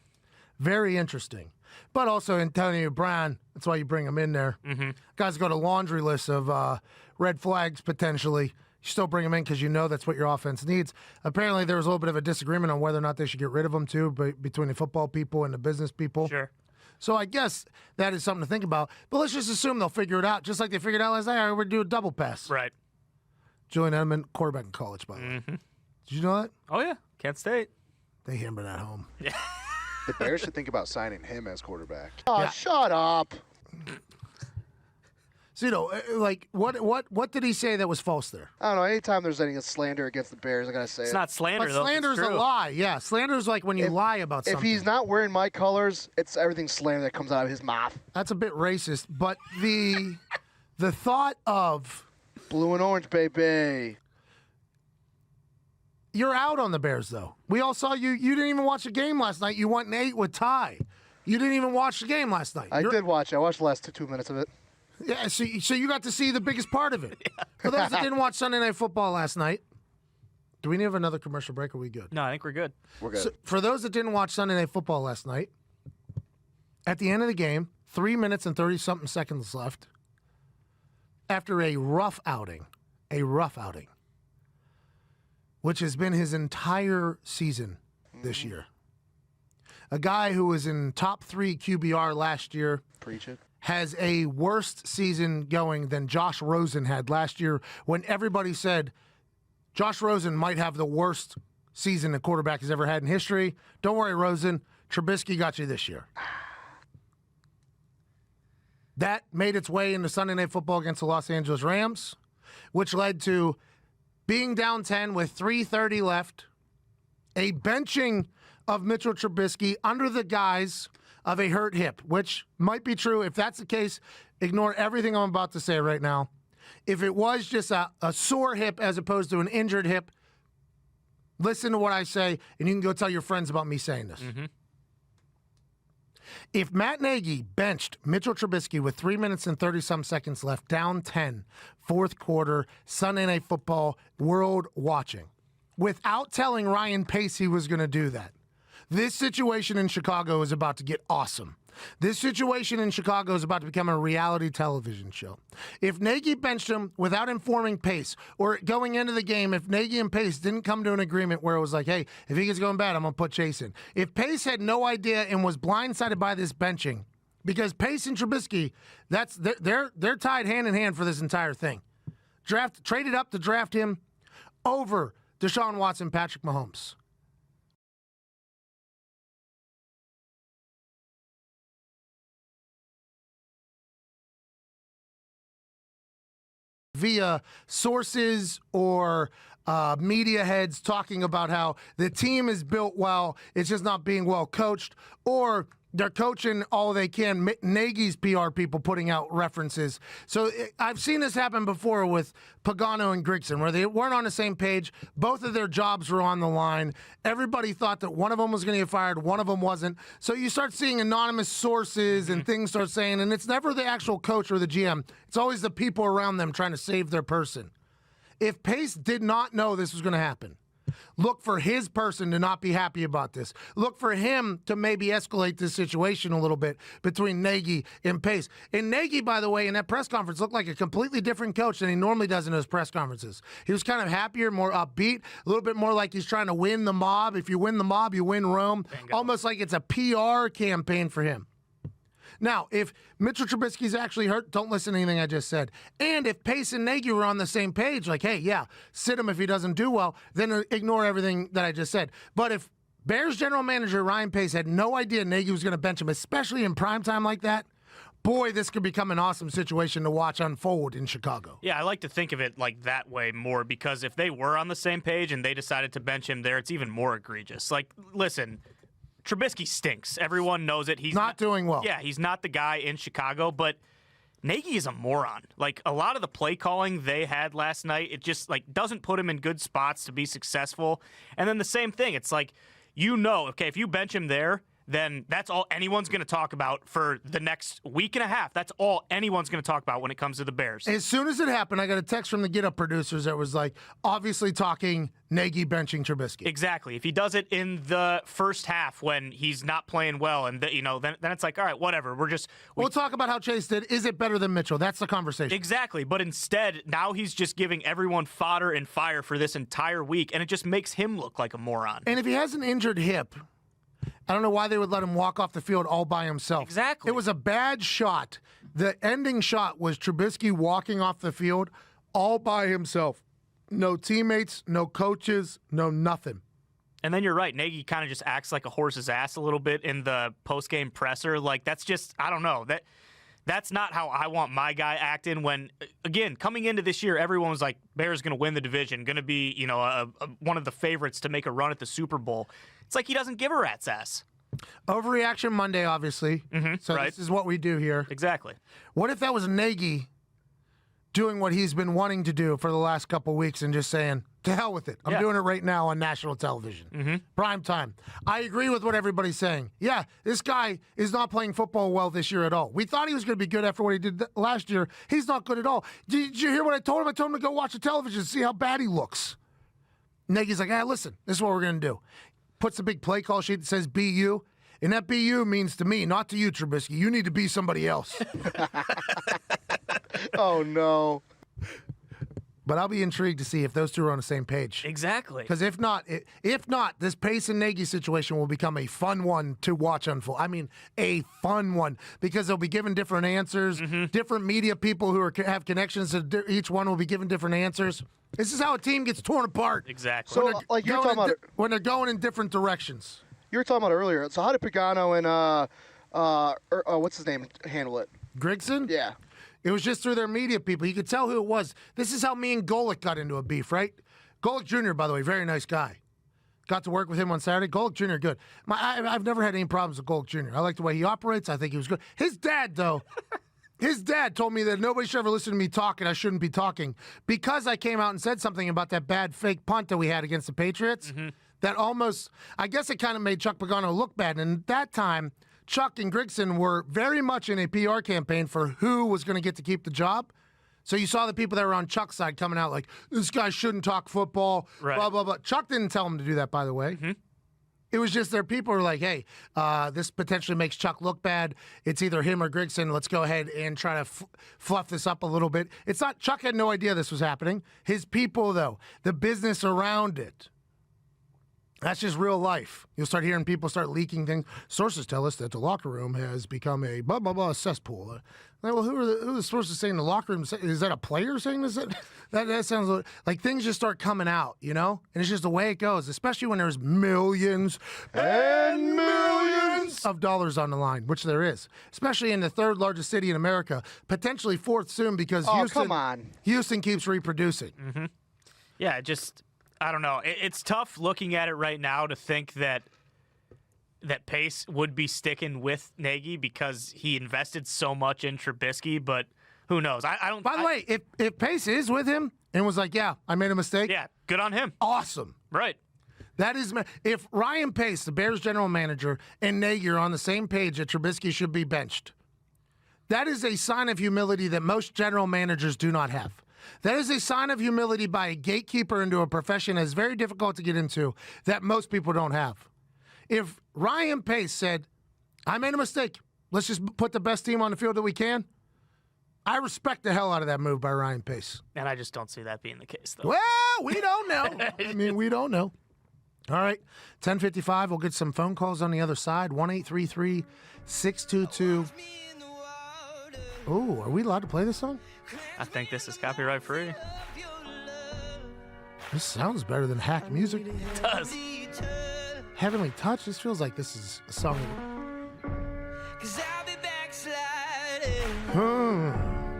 Very interesting. But also Antonio Brown, that's why you bring him in there. Mm-hmm. Guys got a laundry list of red flags potentially. You still bring him in because you know that's what your offense needs. Apparently there was a little bit of a disagreement on whether or not they should get rid of him too, between the football people and the business people. Sure. So I guess that is something to think about. But let's just assume they'll figure it out, just like they figured out last night. All right, we're going to do a double pass. Right. Julian Edelman, quarterback in college, by the way. Did you know that? Oh, yeah. Kent State. They hammered that home. Yeah. The Bears should think about signing him as quarterback. Oh, Yeah. shut up. So, what did he say that was false there? I don't know. Anytime there's any slander against the Bears, I got to say It's it. not slander, But though. slander's It's a true. lie. Yeah, slander's like when you lie about something. If he's not wearing my colors, it's everything slander that comes out of his mouth. That's a bit racist. But the thought of Blue and orange, baby. you're out on the Bears, though. We all saw you. You didn't even watch the game last night. You went 8 with Ty. You didn't even watch the game last night. I did watch. I watched the last two minutes of it. Yeah, so you got to see the biggest part of it. For those that didn't watch Sunday Night Football last night, do we need to have another commercial break? Or are we good? No, I think we're good. We're good. So, for those that didn't watch Sunday Night Football last night, at the end of the game, 3 minutes and 30-something seconds left, after a rough outing, which has been his entire season this year. A guy who was in top 3 QBR last year Preach it. has a worse season going than Josh Rosen had last year when everybody said Josh Rosen might have the worst season a quarterback has ever had in history. Don't worry, Rosen. Trubisky got you this year. That made its way into Sunday Night Football against the Los Angeles Rams, which led to being down 10 with 3:30 left, a benching of Mitchell Trubisky under the guise of a hurt hip, which might be true. If that's the case, ignore everything I'm about to say right now. If it was just a sore hip as opposed to an injured hip, listen to what I say, and you can go tell your friends about me saying this. If Matt Nagy benched Mitchell Trubisky with 3 minutes and 30-some seconds left, down 10, fourth quarter, Sunday Night Football, world watching, without telling Ryan Pace he was going to do that, this situation in Chicago is about to get awesome. This situation in Chicago is about to become a reality television show. If Nagy benched him without informing Pace, or going into the game, if Nagy and Pace didn't come to an agreement where it was like, hey, if he gets going bad, I'm going to put Chase in. If Pace had no idea and was blindsided by this benching, because Pace and Trubisky, they're tied hand in hand for this entire thing. Traded up to draft him over Deshaun Watson, Patrick Mahomes. Via sources or media heads talking about how the team is built well, it's just not being well coached, or they're coaching all they can. Nagy's PR people putting out references. So I've seen this happen before with Pagano and Grigson, where they weren't on the same page. Both of their jobs were on the line. Everybody thought that one of them was going to get fired, one of them wasn't. So you start seeing anonymous sources and things start saying, and it's never the actual coach or the GM. It's always the people around them trying to save their person. If Pace did not know this was going to happen, look for his person to not be happy about this. Look for him to maybe escalate this situation a little bit between Nagy and Pace. And Nagy, by the way, in that press conference looked like a completely different coach than he normally does in his press conferences. He was kind of happier, more upbeat, a little bit more like he's trying to win the mob. If you win the mob, you win Rome. Bingo. Almost like it's a PR campaign for him. Now, if Mitchell Trubisky's actually hurt, don't listen to anything I just said. And if Pace and Nagy were on the same page, like, hey, yeah, sit him if he doesn't do well, then ignore everything that I just said. But if Bears general manager Ryan Pace had no idea Nagy was going to bench him, especially in primetime like that, boy, this could become an awesome situation to watch unfold in Chicago. Yeah, I like to think of it like that way more, because if they were on the same page and they decided to bench him there, it's even more egregious. Like, listen, Trubisky stinks. Everyone knows it. He's not doing well. Yeah, he's not the guy in Chicago, but Nagy is a moron. Like, a lot of the play calling they had last night, it just, like, doesn't put him in good spots to be successful. And then the same thing, it's like, okay, if you bench him there, then that's all anyone's going to talk about for the next week and a half. That's all anyone's going to talk about when it comes to the Bears. As soon as it happened, I got a text from the Get Up producers that was like, obviously talking Nagy benching Trubisky. Exactly. If he does it in the first half when he's not playing well, and then it's like, all right, whatever. We'll talk about how Chase did. Is it better than Mitchell? That's the conversation. Exactly. But instead, now he's just giving everyone fodder and fire for this entire week, and it just makes him look like a moron. And if he has an injured hip, I don't know why they would let him walk off the field all by himself. Exactly. It was a bad shot. The ending shot was Trubisky walking off the field all by himself. No teammates, no coaches, no nothing. And then you're right. Nagy kind of just acts like a horse's ass a little bit in the post-game presser. Like, that's just, I don't know. That's not how I want my guy acting when, again, coming into this year, everyone was like, Bears going to win the division, going to be, one of the favorites to make a run at the Super Bowl. It's like he doesn't give a rat's ass. Overreaction Monday, obviously. So right. This is what we do here. Exactly. What if that was Nagy doing what he's been wanting to do for the last couple weeks and just saying, to hell with it. I'm doing it right now on national television. Prime time. I agree with what everybody's saying. Yeah, this guy is not playing football well this year at all. We thought he was going to be good after what he did last year. He's not good at all. Did you hear what I told him? I told him to go watch the television and see how bad he looks. Nagy's like, listen, this is what we're going to do. Puts a big play call sheet that says BU. And that BU means to me, not to you, Trubisky. You need to be somebody else. Oh, no. But I'll be intrigued to see if those two are on the same page. Exactly. Because if not, this Pace and Nagy situation will become a fun one to watch unfold. I mean, a fun one, because they'll be given different answers. Different media people who have connections to each one will be given different answers. This is how a team gets torn apart. Exactly. So, like you're talking about, when they're going in different directions. you were talking about earlier. So how did Pagano and what's his name handle it? Grigson? Yeah. It was just through their media people. You could tell who it was. This is how me and Golick got into a beef, right? Golick Jr., by the way, very nice guy. Got to work with him on Saturday. Golick Jr. good. I've never had any problems with Golick Jr. I like the way he operates. I think he was good. His dad, though, his dad told me that nobody should ever listen to me talk and I shouldn't be talking because I came out and said something about that bad fake punt that we had against the Patriots. That almost, I guess it kind of made Chuck Pagano look bad. And at that time, Chuck and Grigson were very much in a PR campaign for who was going to get to keep the job. So you saw the people that were on Chuck's side coming out like, this guy shouldn't talk football, blah, blah, blah. Chuck didn't tell him to do that, by the way. It was just their people were like, hey, this potentially makes Chuck look bad. It's either him or Grigson. Let's go ahead and try to fluff this up a little bit. It's not, Chuck had no idea this was happening. His people, though, the business around it. That's just real life. You'll start hearing people start leaking things. Sources tell us that the locker room has become a blah, blah, blah cesspool. Like, well, who are the sources saying the locker room? Is that a player saying this? That sounds like things just start coming out, you know? And it's just the way it goes, especially when there's millions and millions of dollars on the line, which there is, especially in the third largest city in America, potentially fourth soon because Houston keeps reproducing. Yeah, just... I don't know. It's tough looking at it right now to think that Pace would be sticking with Nagy because he invested so much in Trubisky, but who knows? I don't. By the way, if Pace is with him and was like, yeah, I made a mistake. Yeah, good on him. Awesome. Right. That is, if Ryan Pace, the Bears general manager, and Nagy are on the same page that Trubisky should be benched, that is a sign of humility that most general managers do not have. That is a sign of humility by a gatekeeper into a profession that is very difficult to get into that most people don't have. If Ryan Pace said, I made a mistake, let's just put the best team on the field that we can, I respect the hell out of that move by Ryan Pace. And I just don't see that being the case, though. Well, we don't know. I mean, we don't know. All right, 10:55, we'll get some phone calls on the other side, 1-833-622. Oh, are we allowed to play this song? I think this is copyright free. This sounds better than hack music. It does. Heavenly Touch? This feels like this is a song.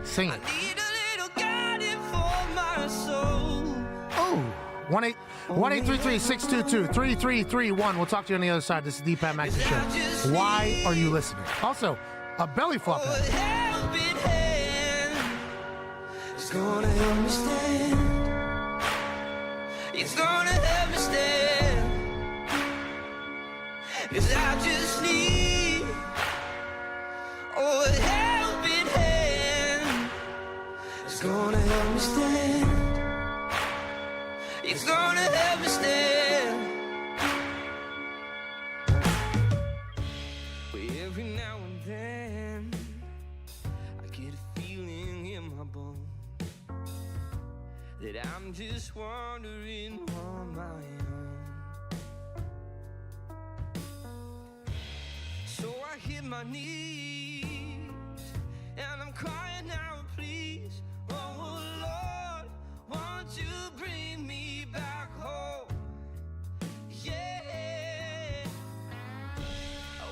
Sing it. Oh, 1-833-622-3331. We'll talk to you on the other side. This is the Pat McAfee Show. Why are you listening? Also, a belly flop hat. It's gonna help me stand. It's gonna help me stand. 'Cause I just need a helping hand. It's gonna help me stand. It's gonna help me stand. Every now and then I get a feeling in my bones that I'm just wandering on my own. So I hit my knees and I'm crying out, please, oh Lord, won't you bring me back home? Yeah.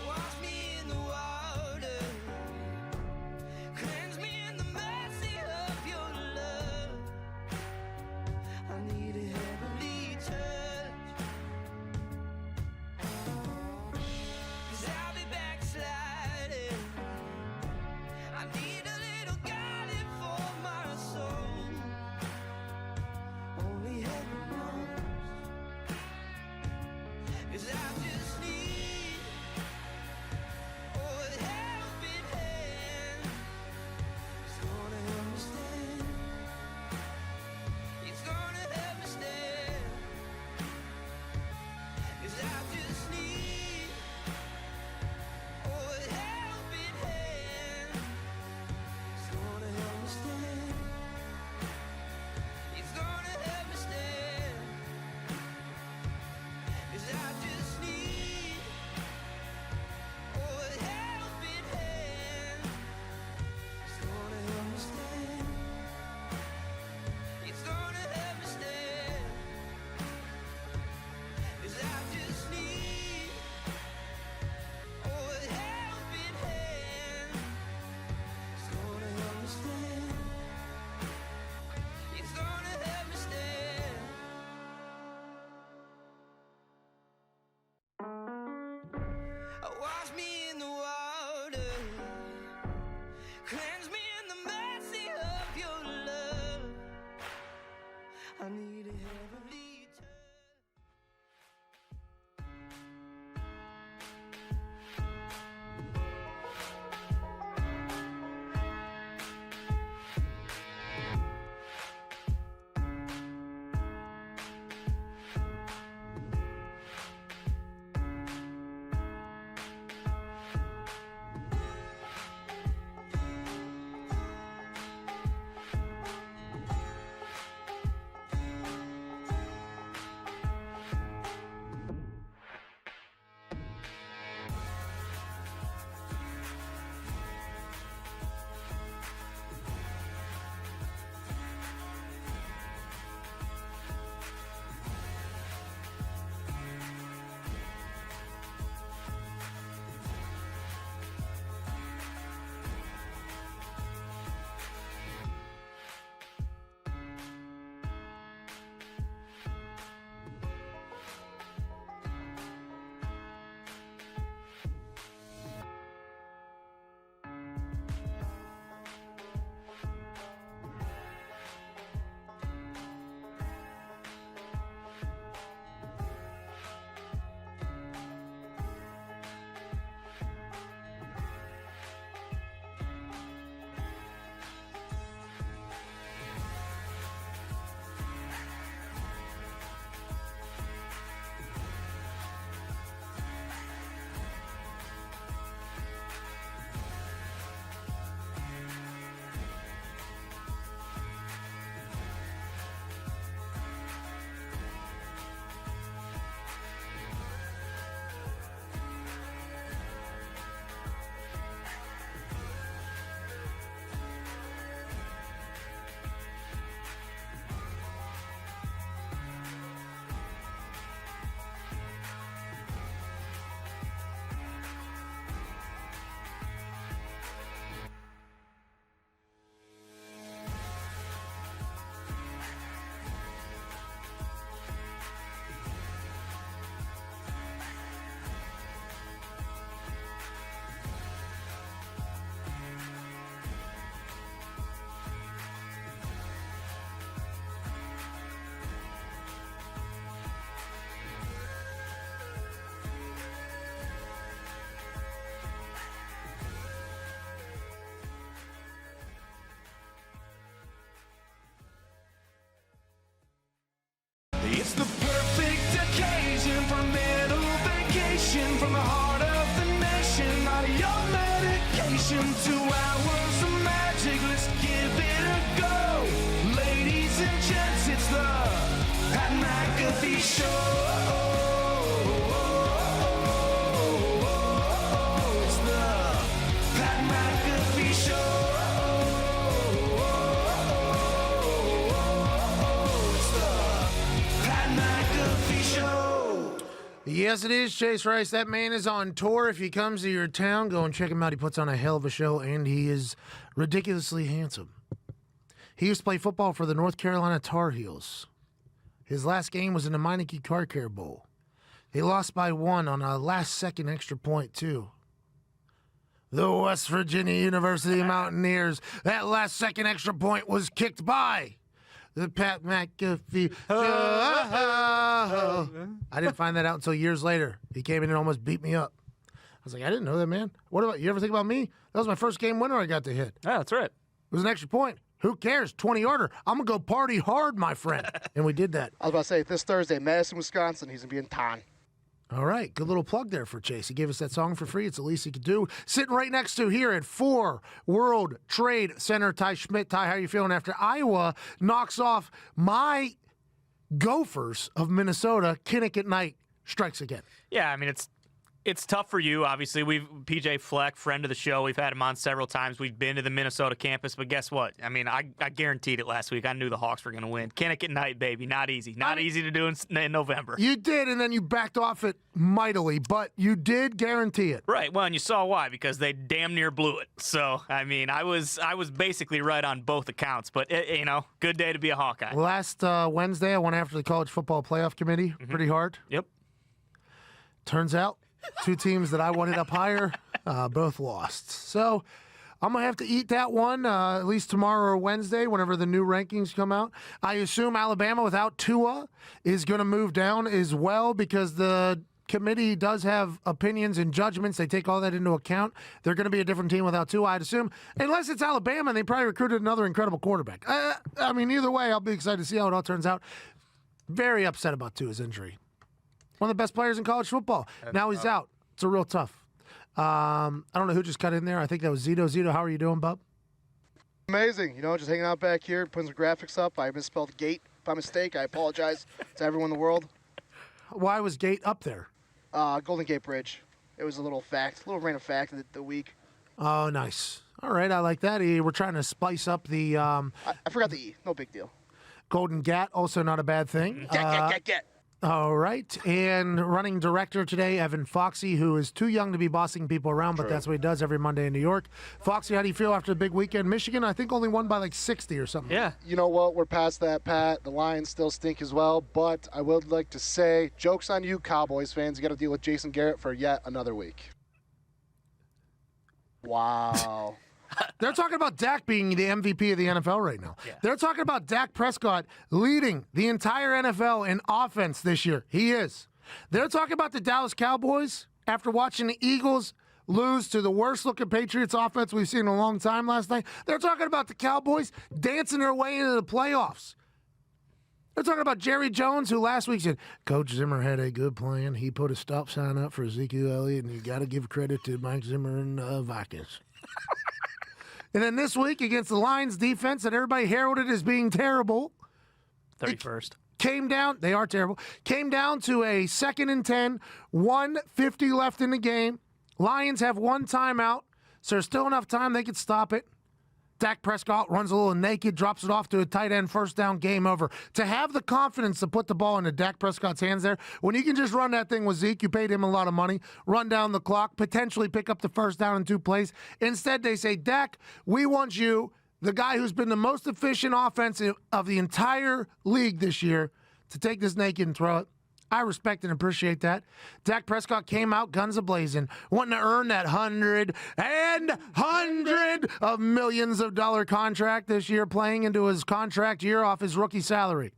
Wash me in the water, cleanse me in the mercy of your love. I need a heavenly touch, 'cause I'll be backsliding Cleanse me in the mercy of your love. I need a heavenly touch. It's the perfect occasion for a little vacation from the heart of the nation. Not your medication, 2 hours of magic. Let's give it a go. Ladies and gents, it's the Pat McAfee Show. It's the Pat McAfee Show. Yes, it is, Chase Rice. That man is on tour. If he comes to your town, go and check him out. He puts on a hell of a show, and he is ridiculously handsome. He used to play football for the North Carolina Tar Heels. His last game was in the Meineke Car Care Bowl. They lost by 1 on a last-second extra point, too. The West Virginia University Mountaineers. That last-second extra point was kicked by the Pat McAfee. I didn't find that out until years later. He came in and almost beat me up. I was like, I didn't know that, man. What about you? Ever think about me? That was my first game winner I got to hit. Yeah, that's right. It was an extra point. Who cares? 20-yarder. I'm going to go party hard, my friend. And we did that. I was about to say, this Thursday, Madison, Wisconsin, he's going to be in town. All right, good little plug there for Chase. He gave us that song for free. It's the least he could do. Sitting right next to here at 4 World Trade Center, Ty Schmidt. Ty, how are you feeling after Iowa knocks off my Gophers of Minnesota? Kinnick at night strikes again. Yeah, I mean, it's tough for you, obviously. PJ Fleck, friend of the show, we've had him on several times. We've been to the Minnesota campus, but guess what? I mean, I guaranteed it last week. I knew the Hawks were going to win. Kinnick at night, baby. Not easy. Not easy to do in November. You did, and then you backed off it mightily, but you did guarantee it. Right. Well, and you saw why, because they damn near blew it. So, I mean, I was basically right on both accounts, but, good day to be a Hawkeye. Last Wednesday, I went after the College Football Playoff Committee pretty hard. Yep. Turns out, 2 teams that I wanted up higher both lost. So I'm going to have to eat that one at least tomorrow or Wednesday whenever the new rankings come out. I assume Alabama without Tua is going to move down as well because the committee does have opinions and judgments. They take all that into account. They're going to be a different team without Tua, I'd assume. Unless it's Alabama and they probably recruited another incredible quarterback. I mean, either way, I'll be excited to see how it all turns out. Very upset about Tua's injury. One of the best players in college football. Now he's out. It's a real tough. I don't know who just cut in there. I think that was Zito. Zito, how are you doing, bub? Amazing. Just hanging out back here, putting some graphics up. I misspelled gate by mistake. I apologize to everyone in the world. Why was Gate up there? Golden Gate Bridge. It was a little random fact of the week. Oh, nice. All right, I like that. We're trying to spice up the I forgot the E. No big deal. Golden Gat, also not a bad thing. Get. All right. And running director today, Evan Foxy, who is too young to be bossing people around, but that's what he does every Monday in New York. Foxy, how do you feel after the big weekend? Michigan, I think, only won by like 60 or something. Yeah. You know what? We're past that, Pat. The Lions still stink as well. But I would like to say, joke's on you, Cowboys fans. You got to deal with Jason Garrett for yet another week. Wow. They're talking about Dak being the MVP of the NFL right now. Yeah. They're talking about Dak Prescott leading the entire NFL in offense this year. He is. They're talking about the Dallas Cowboys after watching the Eagles lose to the worst-looking Patriots offense we've seen in a long time last night. They're talking about the Cowboys dancing their way into the playoffs. They're talking about Jerry Jones, who last week said, Coach Zimmer had a good plan. He put a stop sign up for Ezekiel Elliott, and you got to give credit to Mike Zimmer and Vikings. And then this week against the Lions defense that everybody heralded as being terrible. 31st. Came down, they are terrible, came down to a 2nd and 10, 1:50 left in the game. Lions have one timeout, so there's still enough time they could stop it. Dak Prescott runs a little naked, drops it off to a tight end, first down, game over. To have the confidence to put the ball into Dak Prescott's hands there, when you can just run that thing with Zeke, you paid him a lot of money, run down the clock, potentially pick up the first down in 2 plays. Instead, they say, Dak, we want you, the guy who's been the most efficient offensive of the entire league this year, to take this naked and throw it. I respect and appreciate that. Dak Prescott came out guns a-blazing, wanting to earn that $100 of millions of dollar contract this year, playing into his contract year off his rookie salary.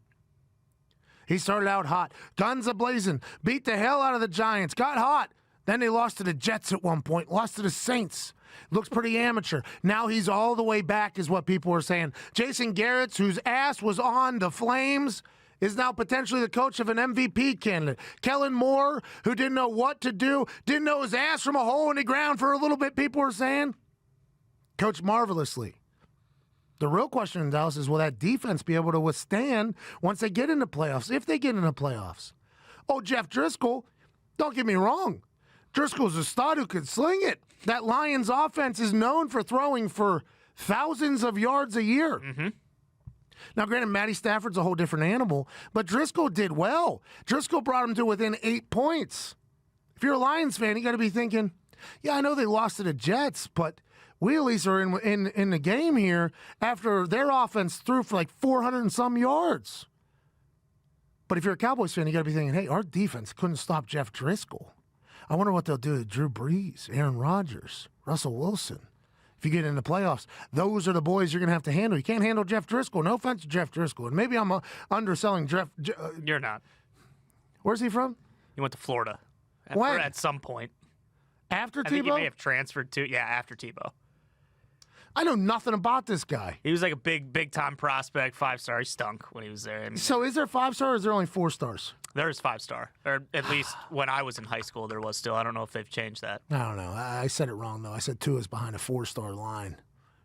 He started out hot, guns a-blazing, beat the hell out of the Giants, got hot. Then they lost to the Jets at one point, lost to the Saints. Looks pretty amateur. Now he's all the way back is what people are saying. Jason Garrett, whose ass was on the Flames, is now potentially the coach of an MVP candidate. Kellen Moore, who didn't know what to do, didn't know his ass from a hole in the ground for a little bit, people were saying, coached marvelously. The real question in Dallas is, will that defense be able to withstand once they get into playoffs, if they get into playoffs? Oh, Jeff Driscoll, don't get me wrong. Driscoll's a stud who could sling it. That Lions offense is known for throwing for thousands of yards a year. Mm-hmm. Now, granted, Matty Stafford's a whole different animal, but Driscoll did well. Driscoll brought him to within 8 points. If you're a Lions fan, you got to be thinking, yeah, I know they lost to the Jets, but we at least are in the game here after their offense threw for like 400 and some yards. But if you're a Cowboys fan, you got to be thinking, hey, our defense couldn't stop Jeff Driscoll. I wonder what they'll do to Drew Brees, Aaron Rodgers, Russell Wilson. If you get into playoffs, those are the boys you're going to have to handle. You can't handle Jeff Driscoll. No offense to Jeff Driscoll. And maybe I'm underselling Jeff. You're not. Where's he from? He went to Florida. When? At some point. After I think he Tebow? may have transferred to, after Tebow. I know nothing about this guy. He was like a big time prospect, 5-star. He stunk when he was there. I mean, So is there 5-star or is there only 4 stars? there's 5-star. Or at least when I was in high school, there was still. I don't know if they've changed that. I don't know. I said it wrong, though. I said 2 is behind a 4-star line.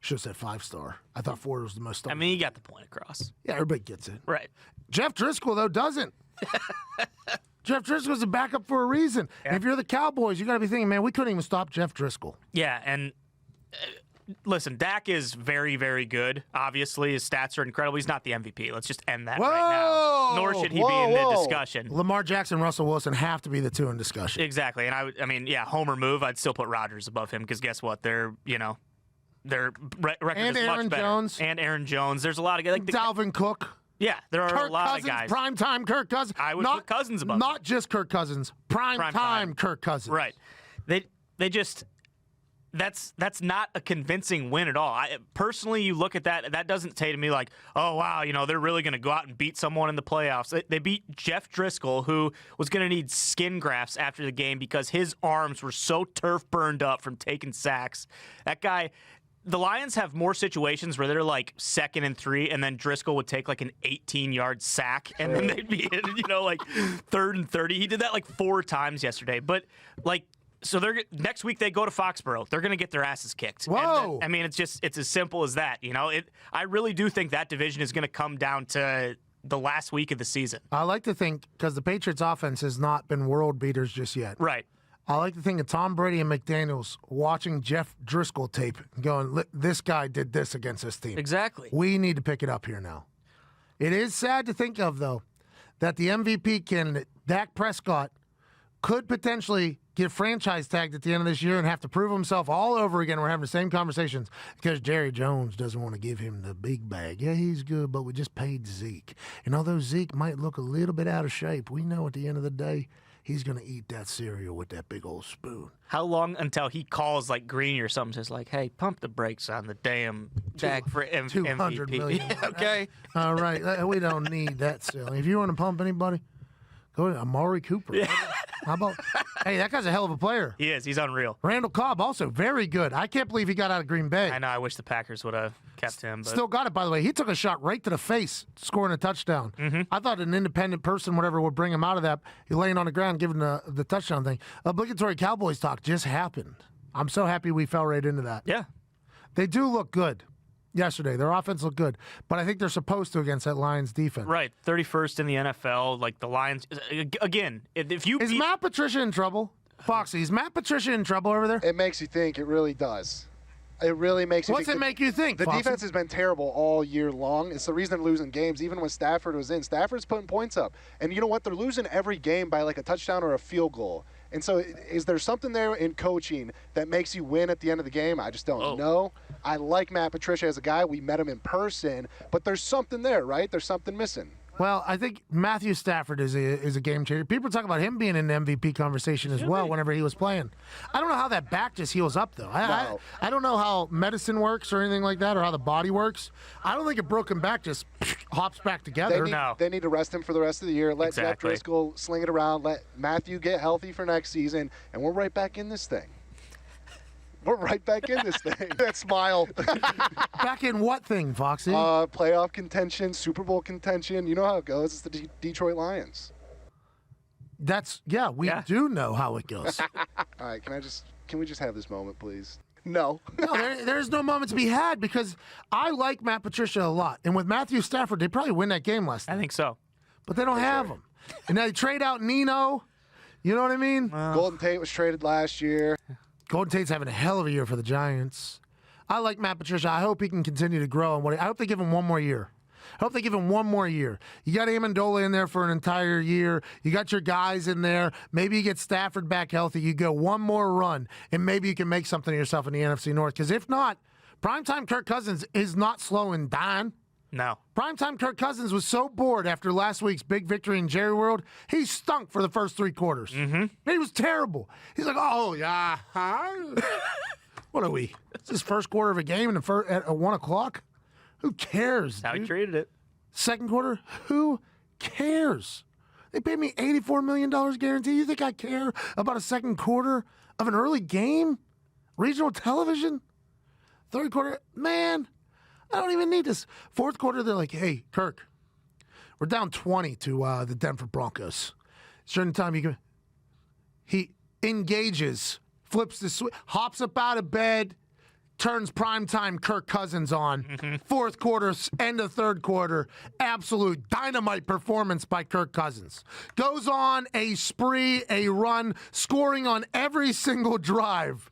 Should have said 5-star. I thought 4 was the most star. I mean, you got the point across. Yeah, everybody gets it. Right. Jeff Driscoll, though, doesn't. Jeff Driscoll's a backup for a reason. Yeah. And if you're the Cowboys, you got to be thinking, man, we couldn't even stop Jeff Driscoll. Yeah, and listen, Dak is very, very good. Obviously, his stats are incredible. He's not the MVP. Let's just end that right now. Nor should he be in the discussion. Lamar Jackson, Russell Wilson have to be the 2 in discussion. Exactly, and I mean, homer move. I'd still put Rodgers above him because guess what? Their record And is Aaron much better. Jones. And Aaron Jones. There's a lot of guys. Like Dalvin Cook. Yeah, there are Kirk a lot Cousins, of guys. primetime Kirk Cousins. I would put Cousins above Not just Kirk Cousins. Primetime time. Kirk Cousins. Right. They just that's not a convincing win at all. Personally, you look at that doesn't say to me like, oh, wow, they're really going to go out and beat someone in the playoffs. They beat Jeff Driscoll, who was going to need skin grafts after the game because his arms were so turf burned up from taking sacks. That guy, the Lions have more situations where they're like 2nd and 3, and then Driscoll would take like an 18-yard sack, and then they'd be in, like 3rd and 30. He did that like 4 times yesterday. But like, so next week they go to Foxborough. They're going to get their asses kicked. Whoa! And it's as simple as that. I really do think that division is going to come down to the last week of the season. I like to think, because the Patriots offense has not been world beaters just yet. Right. I like to think of Tom Brady and McDaniels watching Jeff Driscoll tape and going, this guy did this against this team. Exactly. We need to pick it up here now. It is sad to think of, though, that the MVP candidate, Dak Prescott, could potentially get franchise tagged at the end of this year and have to prove himself all over again. We're having the same conversations because Jerry Jones doesn't want to give him the big bag. Yeah, he's good, but we just paid Zeke. And although Zeke might look a little bit out of shape, we know at the end of the day, he's going to eat that cereal with that big old spoon. How long until he calls like Greeny or something, says like, hey, pump the brakes on the damn Dak for $200 MVP. million. Yeah, okay. All right. We don't need that silly. If you want to pump anybody, go to Amari Cooper. Yeah. How about, hey, that guy's a hell of a player. He is. He's unreal. Randall Cobb, also very good. I can't believe he got out of Green Bay. I know. I wish the Packers would have kept him. But... Still got it, by the way. He took a shot right to the face, scoring a touchdown. Mm-hmm. I thought an independent person, whatever, would bring him out of that. He laying on the ground, giving the touchdown thing. Obligatory Cowboys talk just happened. I'm so happy we fell right into that. Yeah. They do look good. Yesterday, their offense looked good, but I think they're supposed to against that Lions defense. Right, 31st in the NFL. Like the Lions, again. If you is Matt Patricia in trouble? Foxy, is Matt Patricia in trouble over there? It makes you think. It really does. It really makes you What's think. It make you think, The Foxy? defense has been terrible all year long. It's the reason they're losing games, even when Stafford was in. Stafford's putting points up. And you know what? They're losing every game by like a touchdown or a field goal. And so is there something there in coaching that makes you win at the end of the game? I just don't know. I like Matt Patricia as a guy. We met him in person. But there's something there, right? There's something missing. Well, I think Matthew Stafford is a game changer. People talk about him being in the MVP conversation as well whenever he was playing. I don't know how that back just heals up, though. I don't know how medicine works or anything like that or how the body works. I don't think a broken back just hops back together. They need to rest him for the rest of the year. Let Jeff Driscoll sling it around. Let Matthew get healthy for next season. And we're right back in this thing. We're right back in this thing. That smile. Back in what thing, Foxy? Playoff contention, Super Bowl contention. You know how it goes. It's the Detroit Lions. We do know how it goes. All right, can we just have this moment, please? No. No, there's no moment to be had because I like Matt Patricia a lot. And with Matthew Stafford, they probably win that game last night. I think so. But they don't have him. And now they trade out Nino. You know what I mean? Golden Tate was traded last year. Golden Tate's having a hell of a year for the Giants. I like Matt Patricia. I hope he can continue to grow. I hope they give him one more year. You got Amendola in there for an entire year. You got your guys in there. Maybe you get Stafford back healthy. You go one more run, and maybe you can make something of yourself in the NFC North. Because if not, primetime Kirk Cousins is not slowing down. No. Primetime Kirk Cousins was so bored after last week's big victory in Jerry World, he stunk for the first 3 quarters. Mm-hmm. He was terrible. He's like, oh, yeah. What are we? It's his first quarter of a game at 1 o'clock? Who cares, How dude? he treated it. Second quarter? Who cares? They paid me $84 million guarantee. You think I care about a second quarter of an early game? Regional television? Third quarter? Man, I don't even need this. Fourth quarter, they're like, hey, Kirk, we're down 20 to the Denver Broncos. Certain time he engages, flips the switch, hops up out of bed, turns primetime Kirk Cousins on. Mm-hmm. Fourth quarter, end of third quarter, absolute dynamite performance by Kirk Cousins. Goes on a spree, a run, scoring on every single drive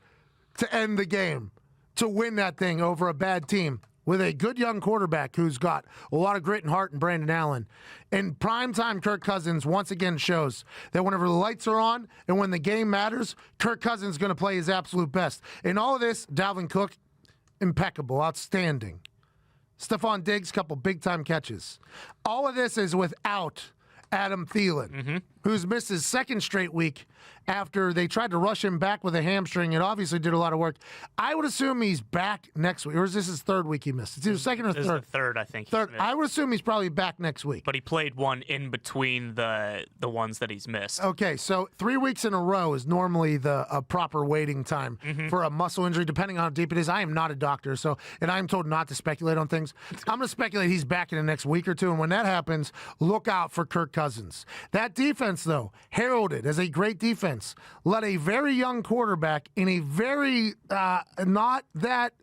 to end the game, to win that thing over a bad team with a good young quarterback who's got a lot of grit and heart in Brandon Allen. And primetime Kirk Cousins once again shows that whenever the lights are on and when the game matters, Kirk Cousins is going to play his absolute best. In all of this, Dalvin Cook, impeccable, outstanding. Stephon Diggs, couple big-time catches. All of this is without Adam Thielen, who's missed his second straight week after they tried to rush him back with a hamstring. It obviously did a lot of work. I would assume he's back next week. Or is this his third week he missed? It's either second or This third. is the third, I think. Third. He's missed. I would assume he's probably back next week. But he played one in between the ones that he's missed. Okay, so 3 weeks in a row is normally the proper waiting time for a muscle injury, depending on how deep it is. I am not a doctor, and I am told not to speculate on things. I'm going to speculate he's back in the next week or two, and when that happens, look out for Kirk Cousins. That defense, though, heralded as a great defense, let a very young quarterback in a very not that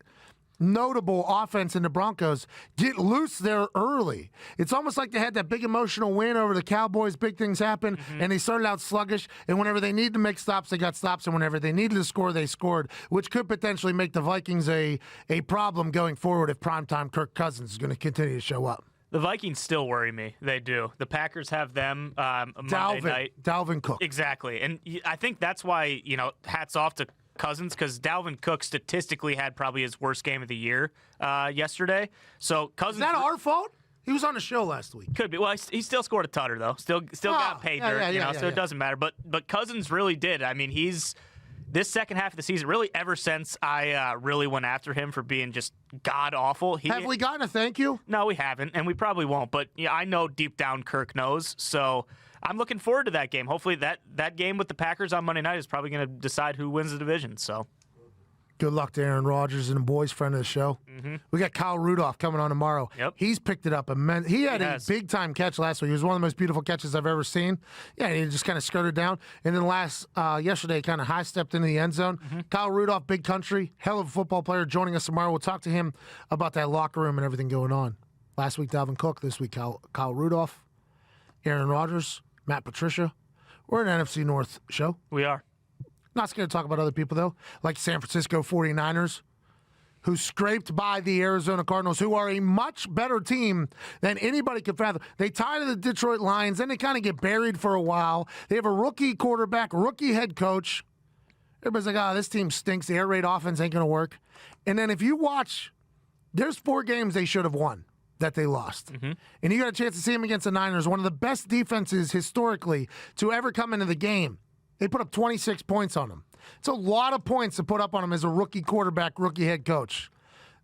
notable offense in the Broncos get loose there early. It's almost like they had that big emotional win over the Cowboys. Big things happened, and they started out sluggish. And whenever they needed to make stops, they got stops. And whenever they needed to score, they scored, which could potentially make the Vikings a problem going forward if primetime Kirk Cousins is going to continue to show up. The Vikings still worry me. They do. The Packers have them Monday night. Dalvin Cook. Exactly. And I think that's why, hats off to Cousins, because Dalvin Cook statistically had probably his worst game of the year yesterday. So Cousins. Is that our fault? He was on the show last week. Could be. Well, he still scored a tutter though. Still got paid dirt. So it doesn't matter. But Cousins really did. I mean, he's this second half of the season, really ever since I really went after him for being just god awful. Have we gotten a thank you? No, we haven't, and we probably won't. But I know deep down Kirk knows. So I'm looking forward to that game. Hopefully that game with the Packers on Monday night is probably going to decide who wins the division. So good luck to Aaron Rodgers and the boys, friend of the show. We got Kyle Rudolph coming on tomorrow. Yep. He's picked it up. He had a big-time catch last week. It was one of the most beautiful catches I've ever seen. Yeah, he just kind of skirted down. And then yesterday, kind of high-stepped into the end zone. Kyle Rudolph, big country, hell of a football player, joining us tomorrow. We'll talk to him about that locker room and everything going on. Last week, Dalvin Cook. This week, Kyle Rudolph, Aaron Rodgers, Matt Patricia. We're an NFC North show. we are. Not scared to talk about other people, though, like San Francisco 49ers, who scraped by the Arizona Cardinals, who are a much better team than anybody could fathom. They tie to the Detroit Lions, then they kind of get buried for a while. They have a rookie quarterback, rookie head coach. Everybody's like, this team stinks. The air raid offense ain't going to work. And then if you watch, there's 4 games they should have won that they lost. And you got a chance to see them against the Niners, one of the best defenses historically to ever come into the game. They put up 26 points on them. It's a lot of points to put up on him as a rookie quarterback, rookie head coach.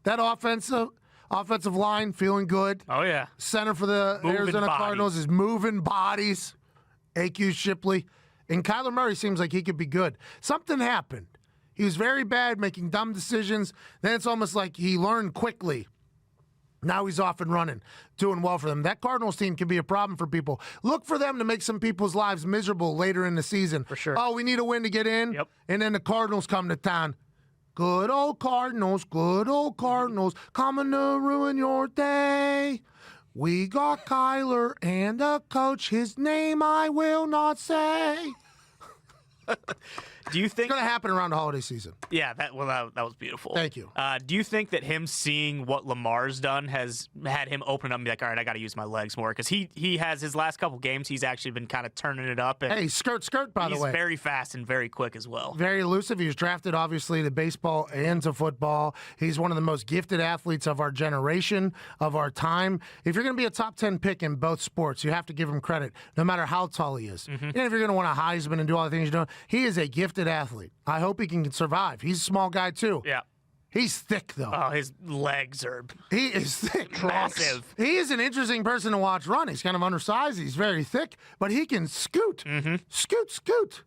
That offensive line feeling good. Oh, yeah. Center for the Arizona Cardinals is moving bodies. A.Q. Shipley. And Kyler Murray seems like he could be good. Something happened. He was very bad, making dumb decisions. Then it's almost like he learned quickly. Now he's off and running, doing well for them. That Cardinals team can be a problem for people. Look for them to make some people's lives miserable later in the season. For sure. Oh, we need a win to get in. Yep. And then the Cardinals come to town. Good old Cardinals, coming to ruin your day. We got Kyler and a coach. His name I will not say. Do you think It's going to happen around the holiday season. Yeah, that was beautiful. Thank you. Do you think that him seeing what Lamar's done has had him open up and be like, all right, I got to use my legs more? Because he has his last couple games, he's actually been kind of turning it up. And Hey, skirt, by the way. he's very fast and very quick as well. Very elusive. He was drafted, obviously, to baseball and to football. He's one of the most gifted athletes of our generation, of our time. If you're going to be a top 10 pick in both sports, you have to give him credit, no matter how tall he is. And if you're going to want a Heisman and do all the things you're doing, he is a gifted athlete. I hope he can survive. He's a small guy, too. Yeah. He's thick, though. Oh, his legs are He is thick. massive. He is an interesting person to watch run. He's kind of undersized. He's very thick, but he can scoot. Scoot.